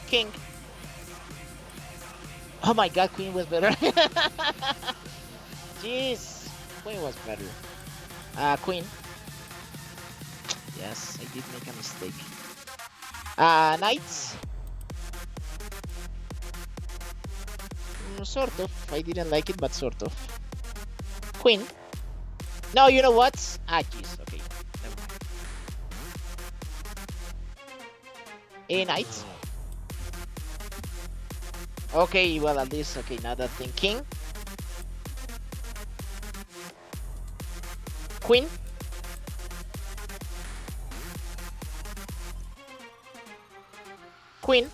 King. Oh my god, queen was better. Jeez. Queen was better. Queen. Yes, I did make a mistake. Knight. Sort of. I didn't like it, but sort of. Queen. No, you know what? Jeez. Okay. Never mind. A knight. Okay, well, at least, okay, now that thing. King. Queen. Queen.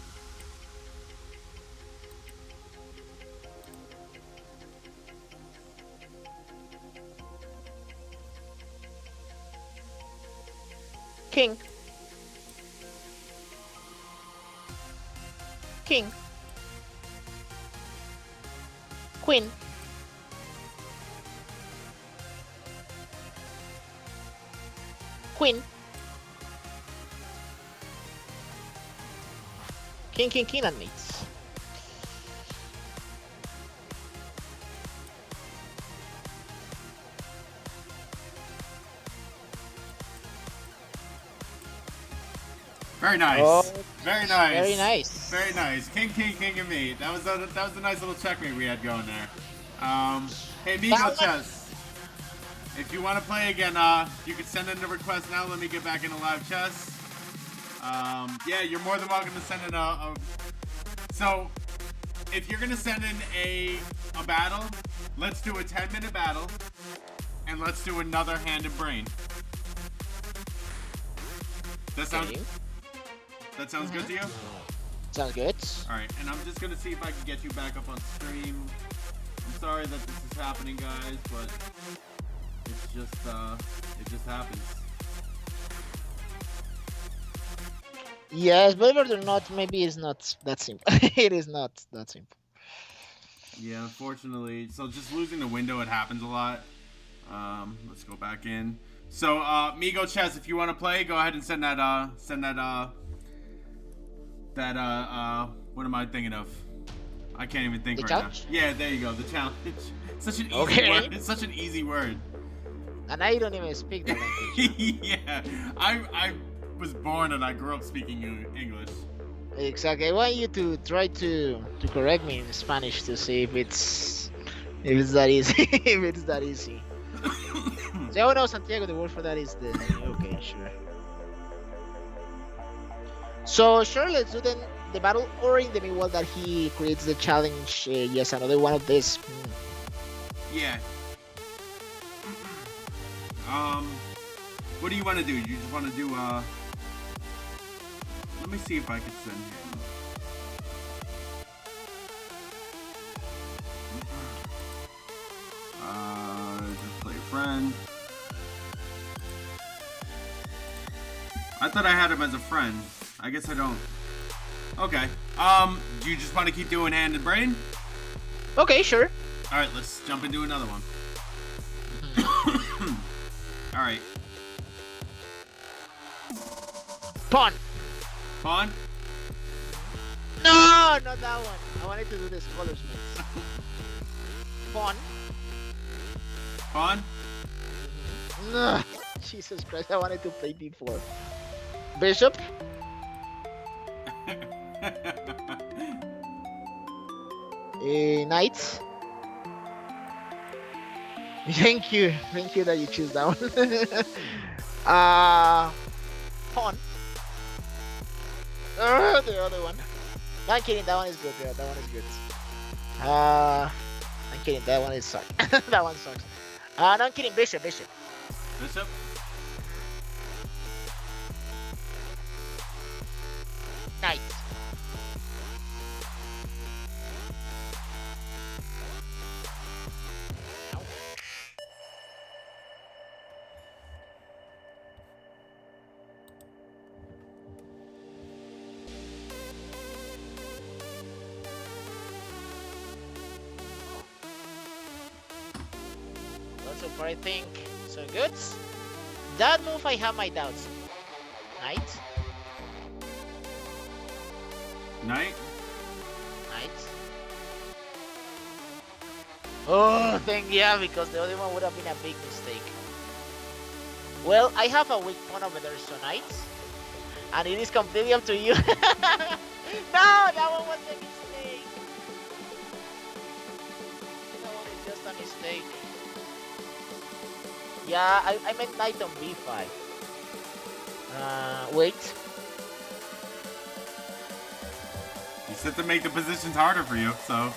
King. King. Queen. Queen. King, and mates. Very Oh, nice. Very nice. very nice. Very nice. King, and me. That was a nice little checkmate we had going there. Hey, Migo Chess. If you want to play again, you can send in a request now. Let me get back into live chess. Yeah, you're more than welcome to send in So, if you're gonna send in a battle, let's do a 10-minute battle, and let's do another hand and brain. That sounds. Okay. That sounds good to you? Sounds good. Alright, and I'm just gonna see if I can get you back up on stream. I'm sorry that this is happening, guys, but it's just, it just happens. Yes, believe it or not, maybe it's not that simple. It is not that simple. Yeah, unfortunately. So just losing the window, it happens a lot. Let's go back in. So, Migo Chess, if you want to play, go ahead and send that, what am I thinking of? I can't even think The right challenge? now. Yeah, there you go, the challenge. Such an easy Okay. word. It's such an easy word. And I don't even speak the language. Yeah, I was born and I grew up speaking English. Exactly. I want you to try to correct me in Spanish to see if it's that easy. If it's that easy. So, oh no, Santiago, the word for that is the. Okay, sure. So sure, let's do the battle, or in the meanwhile that he creates the challenge. Yes, another one of this. Yeah. What do you want to do? You just want to do, let me see if I can send him. Just play friend. I thought I had him as a friend. I guess I don't. Okay. Do you just want to keep doing hand and brain? Okay, sure. Alright, let's jump into another one. Alright. Pawn. Pawn? No, not that one. I wanted to do the scholars mix. Pawn. Pawn? No. Jesus Christ, I wanted to play D4. Bishop. Knight. Thank you that you choose that one. Pawn. The other one. No, I'm kidding. That one is good. Yeah, that one is good. I'm kidding. That one is sucks. That one sucks. No, I'm kidding. Bishop. Bishop? Knight. Well, so far I think so good. That move I have my doubts. Knight. Knight? Knight. Oh, yeah, because the other one would have been a big mistake. Well, I have a weak pawn over there, so knight. And it is completely up to you. No, that one was a mistake. That one is just a mistake. Yeah, I meant knight on b5. Wait. You said to make the positions harder for you, so.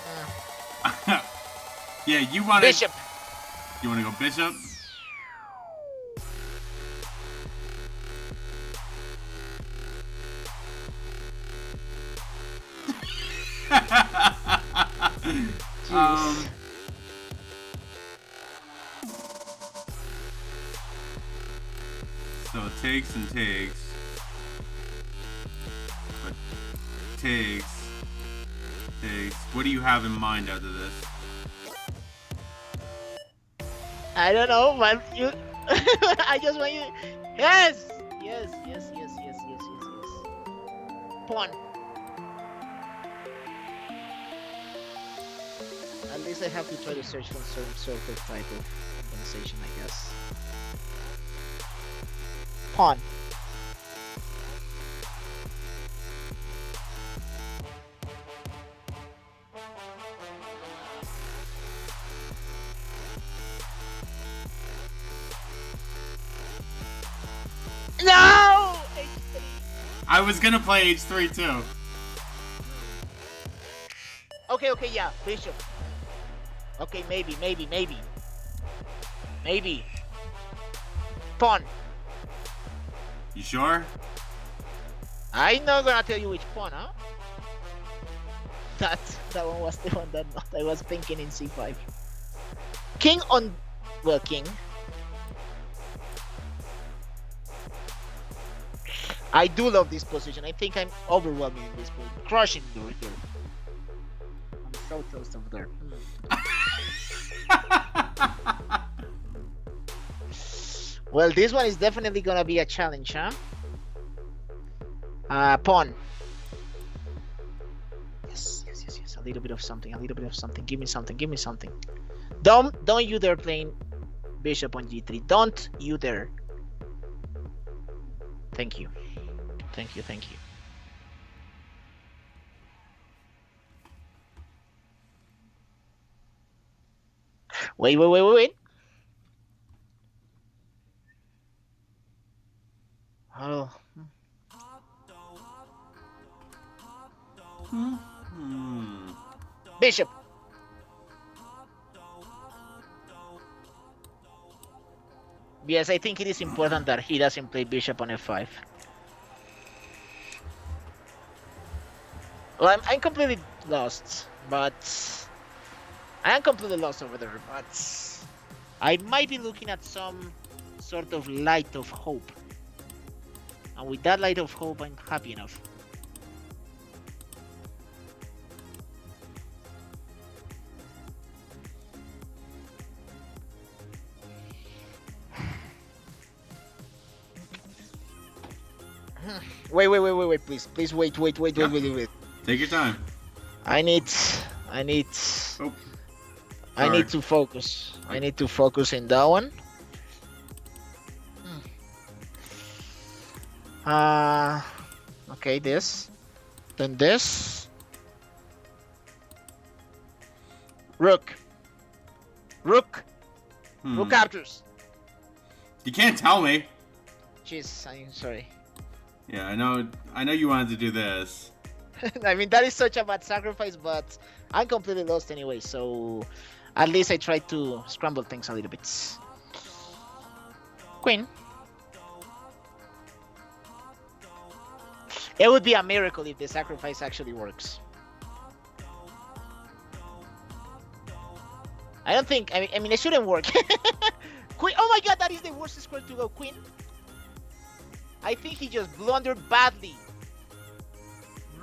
Yeah, you want Bishop. You want to go bishop? So it takes and takes. But takes. What do you have in mind after this? I don't know, but you. I just want you. Yes. Pawn. least I have to try to search for some sort of type of compensation, I guess. Pawn. No! H3. I was gonna play H3 too. Okay, yeah, bishop. Okay, maybe. Pawn. You sure? I'm not gonna tell you which pawn, huh? That one was the one that I was thinking in c5. King on... Well, king. I do love this position. I think I'm overwhelming in this position. Crushing the here. I'm so close over there. Well, this one is definitely gonna be a challenge, huh? Pawn. Yes. A little bit of something. Give me something. Don't you dare playing bishop on g3. Don't you dare. Thank you. Wait. Oh. Bishop. Yes, I think it is important that he doesn't play bishop on f5. Well, I'm completely lost, but I am completely lost over there. But I might be looking at some sort of light of hope, and with that light of hope, I'm happy enough. Wait, please wait. Take your time. I need Oh, I need to focus. I need to focus in that one. Okay, this. Then this. Rook captures. You can't tell me. Jeez, I'm sorry. Yeah, I know you wanted to do this. I mean, that is such a bad sacrifice, but I'm completely lost anyway, so at least I tried to scramble things a little bit. Queen. It would be a miracle if the sacrifice actually works. I don't think, I mean, it shouldn't work. Queen, oh my god, that is the worst square to go, queen. I think he just blundered badly.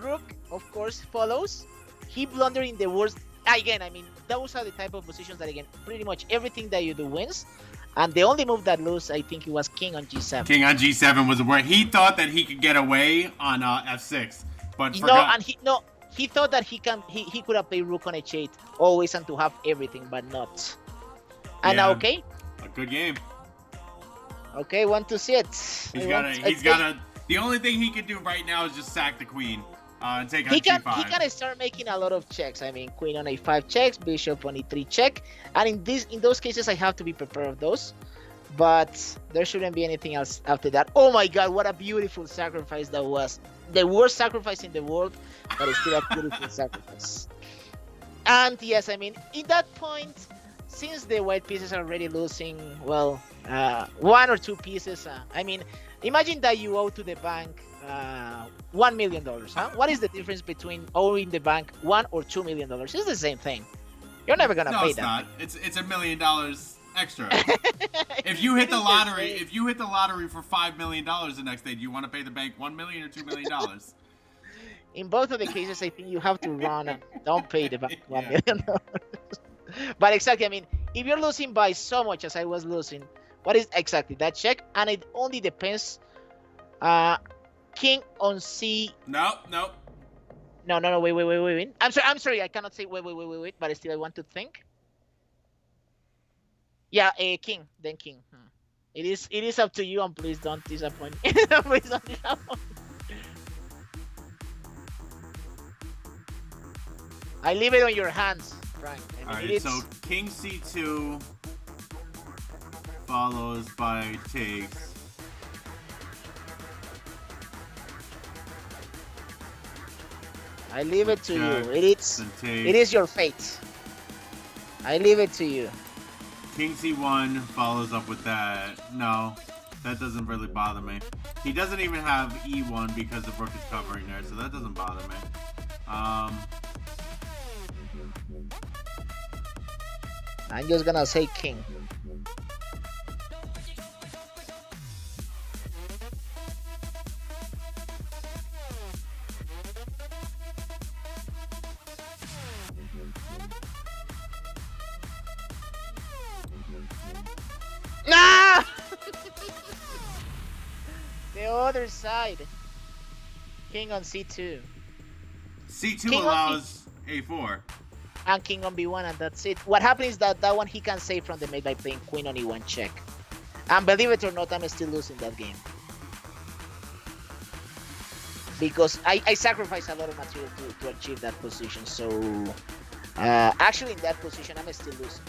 Rook, of course, follows. He blundered in the worst. Again, I mean, those are the type of positions that, again, pretty much everything that you do wins. And the only move that lose, I think it was king on g7. King on g7 was where he thought that he could get away on f6, but forgot. He thought that he could have played rook on h8 always and to have everything, but not. And yeah, okay. A good game. Okay, want to see it. The only thing he can do right now is just sack the queen and take on g5. He can start making a lot of checks. I mean, queen on a5 checks, bishop on e3 check, and in those cases I have to be prepared of those. But there shouldn't be anything else after that. Oh my god, what a beautiful sacrifice that was. The worst sacrifice in the world, but it's still a beautiful sacrifice. And yes, I mean, in that point, since the white pieces are already losing, well, one or two pieces, I mean, imagine that you owe to the bank $1 million, huh? What is the difference between owing the bank $1 or $2 million? It's the same thing. You're never gonna pay that. No, it's not. It's $1 million extra. If you hit the lottery for $5 million the next day, do you want to pay the bank $1 million or $2 million? In both of the cases, I think you have to run and don't pay the bank $1 million. But exactly, I mean, if you're losing by so much as I was losing, what is exactly that check? And it only depends. King on c. No. No, wait. I'm sorry, I cannot say wait, but still I want to think. Yeah, king, then king. It is up to you, and please don't disappoint me. Please don't disappoint me. I leave it on your hands, Frank. I mean, Alright, so king c2 follows by takes. I leave it to you. It It is your fate. I leave it to you. King c1 follows up with that. No, that doesn't really bother me. He doesn't even have e1 because the rook is covering there, so that doesn't bother me. I'm just gonna say king. Nah! The other side. King on c2. c2 King allows a4. And king on b1, and that's it. What happens is that one he can save from the mate by playing queen on e1 check. And believe it or not, I'm still losing that game. Because I sacrifice a lot of material to achieve that position. So, actually in that position, I'm still losing.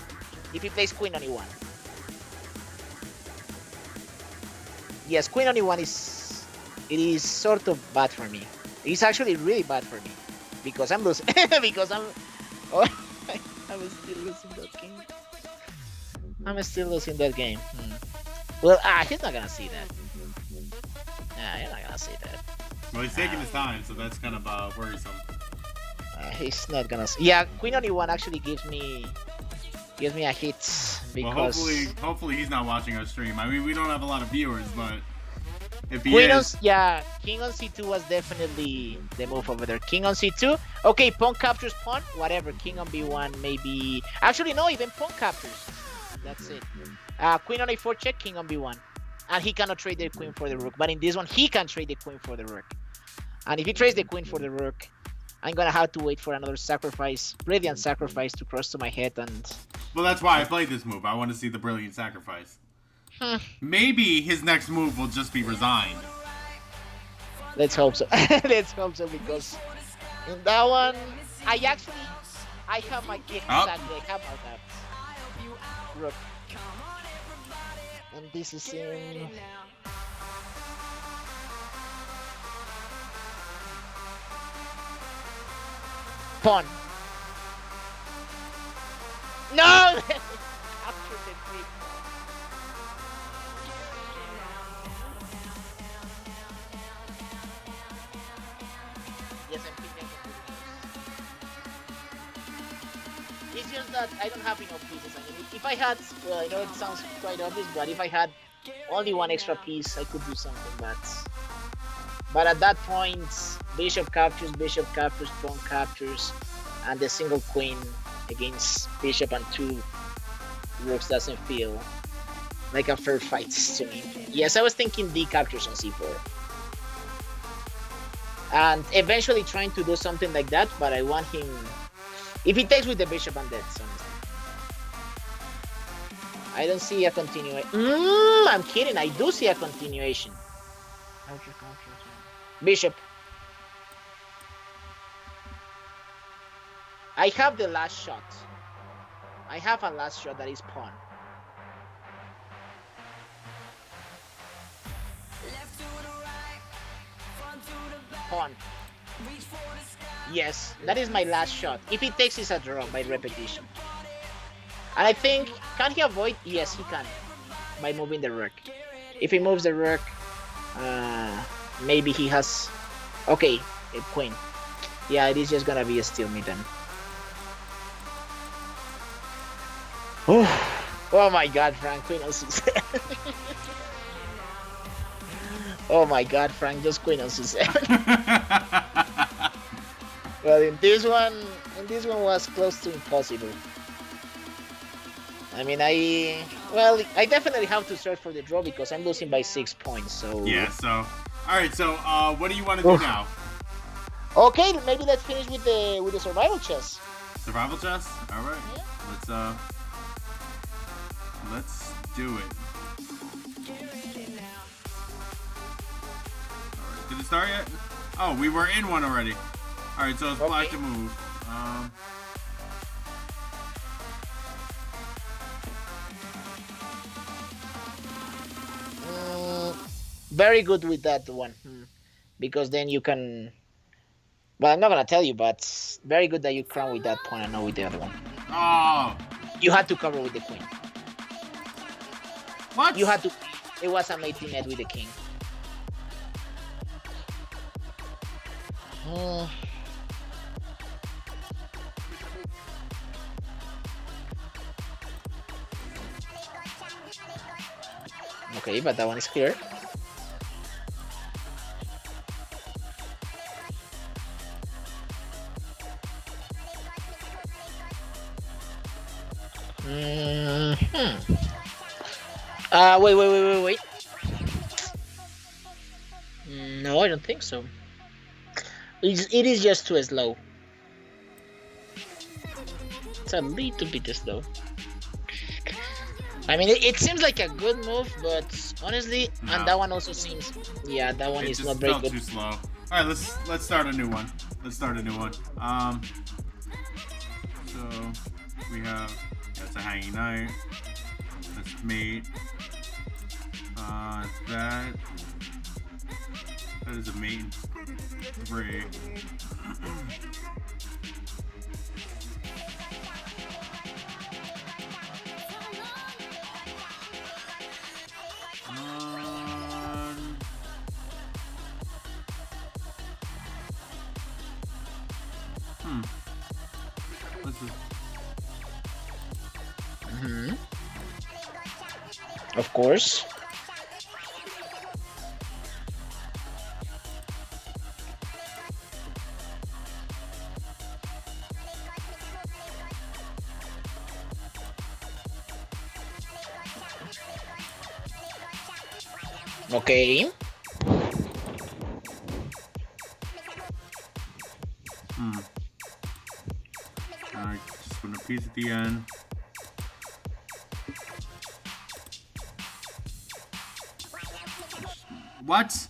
If he plays queen on e1. Yes, queen on e1 is sort of bad for me. It's actually really bad for me. Because I'm losing. Because I'm still losing that game. I'm still losing that game. Well, he's not gonna see that. He's not gonna see that. Well, he's taking his time, so that's kind of worrisome. He's not gonna see. Yeah, queen on e1 actually gives me a hit because. Well, hopefully he's not watching our stream. I mean, we don't have a lot of viewers, but if he Queen is, king on c2 was definitely the move over there. King on c2. Okay, pawn captures pawn. Whatever. King on b1 maybe. Actually, no. Even pawn captures. That's it. Queen on a4 check. King on b1, and he cannot trade the queen for the rook. But in this one, he can trade the queen for the rook. And if he trades the queen for the rook, I'm gonna have to wait for another sacrifice, brilliant sacrifice, to cross to my head. And well, that's why I played this move. I want to see the brilliant sacrifice. Maybe his next move will just be resigned. Let's hope so. Let's hope so, because in that one, I have my king exactly. I have my rook, and this is in. Pawn. No! Capture the queen. Yes, I'm thinking of it. It's just that I don't have enough pieces. I mean, if I had, well, I know it sounds quite obvious, but if I had only one extra piece, I could do something. But at that point, bishop captures, pawn captures, and the single queen against bishop and two rooks doesn't feel like a fair fight to me. Yes, I was thinking d captures on c4. And eventually trying to do something like that, but I want him... If he takes with the bishop, I'm dead, honestly. I don't see a continuation. I'm kidding, I do see a continuation. Bishop. I have the last shot. I have a last shot that is pawn. Pawn. Yes, that is my last shot. If he takes, it's a draw by repetition. And I think, can he avoid? Yes, he can. By moving the rook. If he moves the rook, maybe he has... Okay, a queen. Yeah, it is just gonna be a stalemate then. Oh my god, Frank, queen on c7. Oh my god, Frank, just queen on c7. Well, in this one was close to impossible. I mean, I definitely have to search for the draw because I'm losing by 6 points, so... Yeah, so... Alright, so, what do you want to do now? Okay, maybe let's finish with the survival chess. Survival chest? Alright. Yeah. Let's do it. Alright, did it start yet? Oh, we were in one already. Alright, so it's black to move. Very good with that one. Because then you can. Well, I'm not gonna tell you, but very good that you crown with that pawn and not with the other one. Oh! You had to cover with the queen. What? You had to. It was a mating net with the king. Okay, but that one is clear. Wait. No, I don't think so. It is just too slow. It's a little bit slow. I mean, it seems like a good move, but honestly, No. and that one also seems, yeah, that one is not very good. It just felt too slow. All right, let's start a new one. So we have that's a hanging knight. That's mate. That is a mate in 3. Of course. Okay. Alright, just put a piece at the end. What?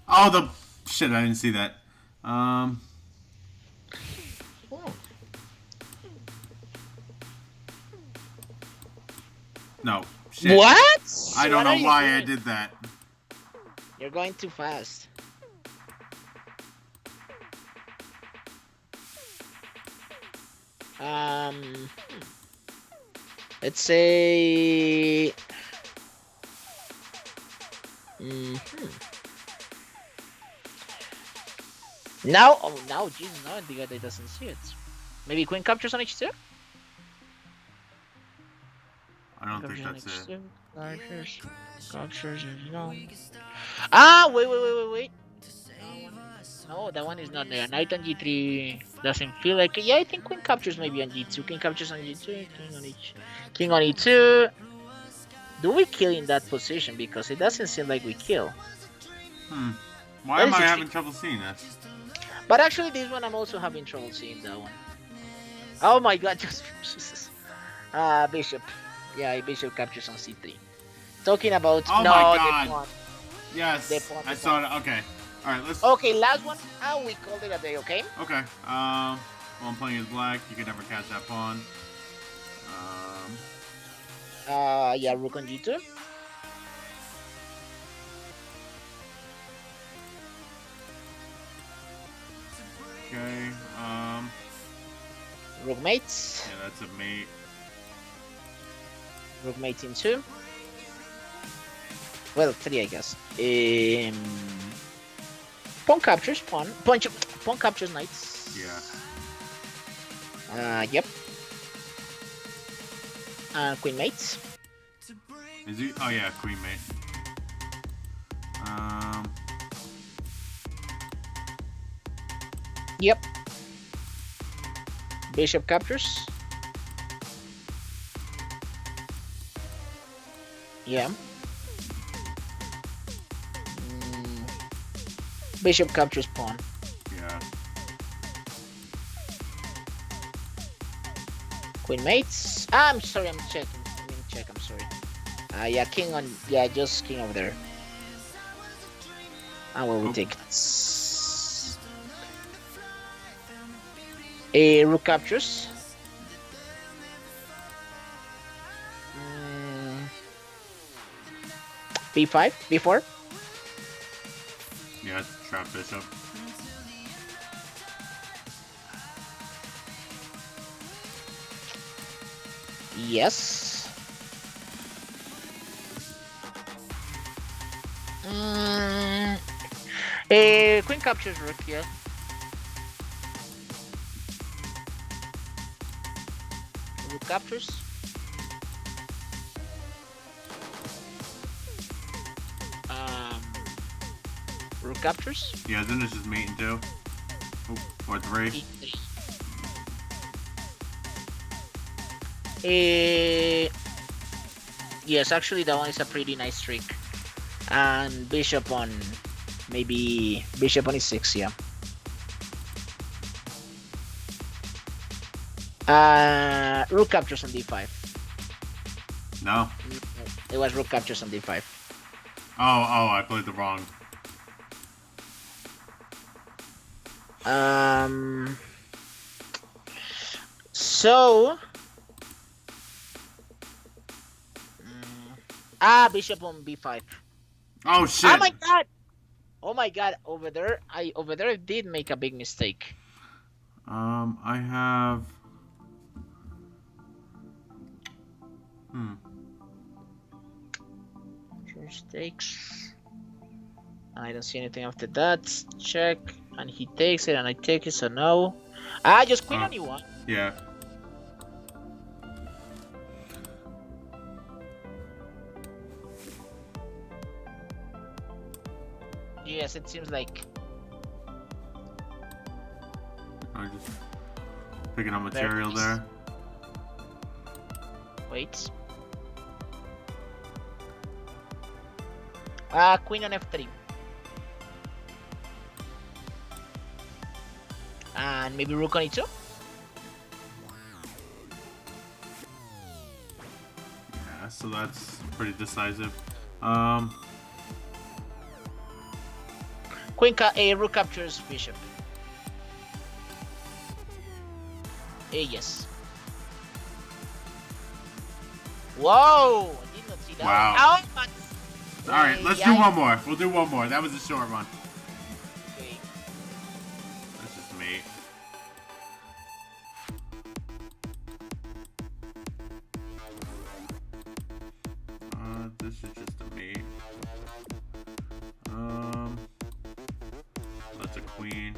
Oh, the shit! I didn't see that. No. Shit. What? I don't What know why doing? I did that. You're going too fast. Let's say. Now, Jesus, now the guy doesn't see it. Maybe queen captures on h2? I don't think that's it. Captures, no. Wait. No, that one is not there. Knight on g3 doesn't feel like it. Yeah, I think queen captures maybe on g2. King captures on g2. King on e2. Do we kill in that position? Because it doesn't seem like we kill. Why am I having trouble seeing this? But actually, this one I'm also having trouble seeing that one. Oh my god, just bishop. Yeah, bishop captures on c3. Talking about oh no, my god. the pawn. Yes, The pawn, I saw it. Okay, all right, let's. Okay, last one. We called it a day. Okay. Okay. Well, I'm playing as black. You can never catch that pawn. Yeah, rook on g2. Okay. Rook mates. Yeah, that's a mate. Rook mate in 2. Well, 3, I guess. Pawn captures pawn. Pawn captures knights. Yeah. Yep. Queen mates. Is he? Oh yeah, queen mate. Yep. Bishop captures. Yeah. Bishop captures pawn. Yeah. Queen mates. Ah, I'm sorry, I'm checking. Let me check. I'm sorry. Yeah, king on. Yeah, just king over there. And what we Oh, take? A rook captures. Mm, B5, B4. yeah, it's trap bishop. Yes. Mm, a queen captures rook. Yeah. Rook captures. Um, rook captures. Yeah, then it's just mating too. Oh, or three. E3. Eh, yes, actually that one is a pretty nice trick. And bishop on maybe bishop on e6, yeah. Rook captures on d5. No. No, it was rook captures on d5. Oh, I played the wrong. Um, so bishop on b5. Oh Oh shit. my god! Oh my god! Over there I did make a big mistake. I have. Hmm. Mistakes. I don't see anything after that. Check, and he takes it, and I take it, so no. Just queen Oh, on e1. yeah. Yes, it seems like I just picking up very material nice. there. Wait. Queen on f3. And maybe rook on e2. Yeah, so that's pretty decisive. Um, Rook captures bishop. Yes. Whoa! I did not see that wow. one. Oh, but All right, let's yeah, do one more. We'll do one more. That was a short one. okay. That's just me. This is just a me. That's a queen.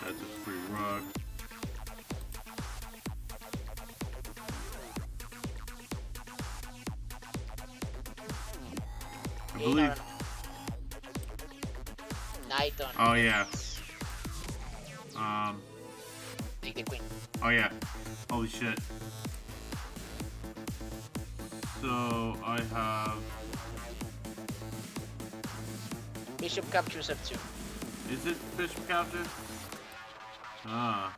That's a free rook. I No, no, believe. no. Knight on Oh yeah. e8. Take the queen. Oh yeah. Holy shit. So I have. Bishop captures f2. Is it bishop capture? Ah.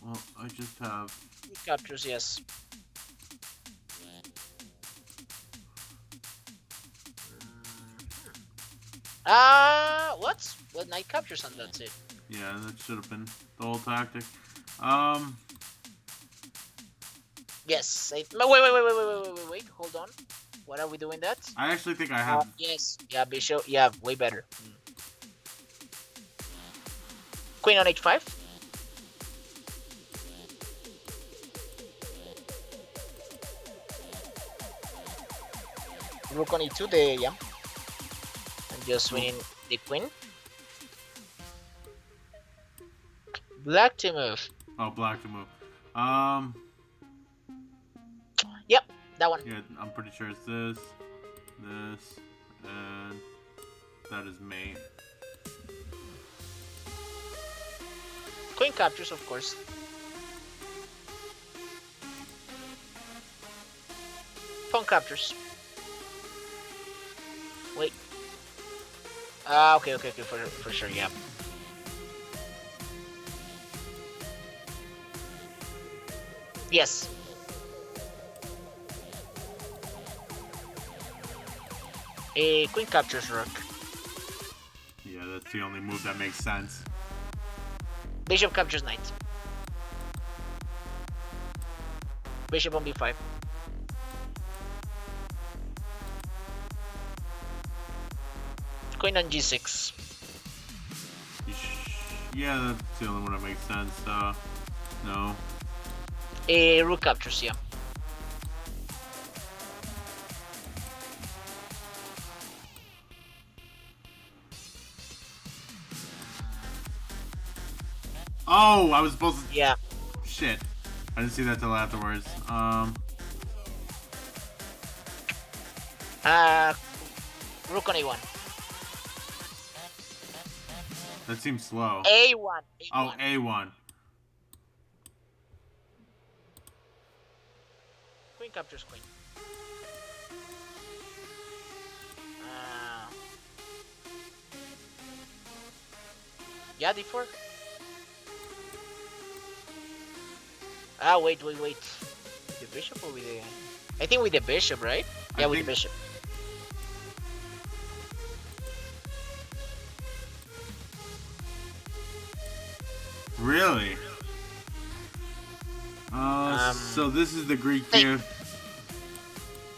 Well, I just have. Rook captures, yes. What? Well, knight captures and that's it. Yeah, that should have been the whole tactic. Um. Yes. Wait. Hold on. What are we doing that? I actually think I have. Yes. Yeah, bishop. Yeah, way better. Queen on h5. Rook on e2. Yeah. I'm just winning the queen. Black to move. Oh, black to move. Um. Yep, that one. Yeah, I'm pretty sure it's this, and that is mate. Queen captures, of course. Pawn captures. Wait. Ah, okay, okay, okay, for sure, yeah. Yes. A queen captures rook. Yeah, that's the only move that makes sense. Bishop captures knight. Bishop on b5. Queen on g6. Yeah, that's the only one that makes sense. No. A rook captures, yeah. Oh, I was supposed to. Yeah. Shit. I didn't see that till afterwards. Uh, rook on a1. That seems slow. A1. Oh, A1. Queen captures queen. Uh, yeah, d4. Ah, wait. With the bishop or with the... I think with the bishop, right? Yeah, with the bishop. Really? So this is the Greek gift.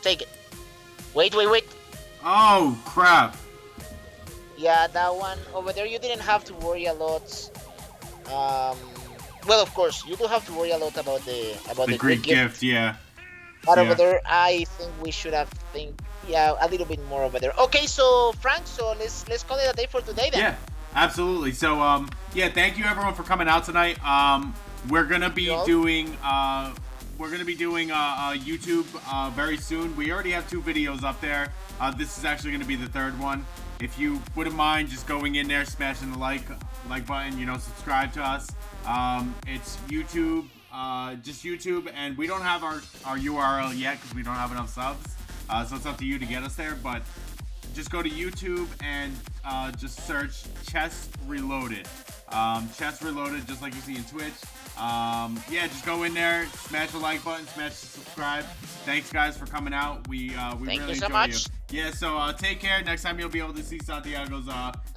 Take it. Wait. Oh, crap. Yeah, that one over there, you didn't have to worry a lot. Well, of course, you do have to worry a lot about the Greek gift, yeah. But over there, I think we should have a little bit more over there. Okay, so Frank, so let's call it a day for today then. Yeah, absolutely. So yeah, thank you everyone for coming out tonight. We're gonna be doing YouTube very soon. We already have 2 videos up there. This is actually gonna be the 3rd one. If you wouldn't mind just going in there, smashing the like button, subscribe to us. It's YouTube, just YouTube, and we don't have our URL yet because we don't have enough subs. So it's up to you to get us there, but just go to YouTube and just search Chess Reloaded. Chess Reloaded, just like you see in Twitch. Yeah, just go in there, smash the like button, smash the subscribe. Thanks guys for coming out. We really enjoy you. Yeah, so take care. Next time you'll be able to see Santiago's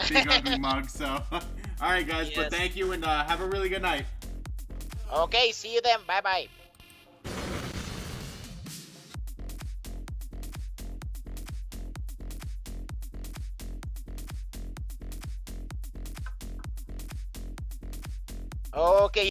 big ugly mug. So, all right guys, but thank you and have a really good night. Okay, see you then. Bye bye. Okay.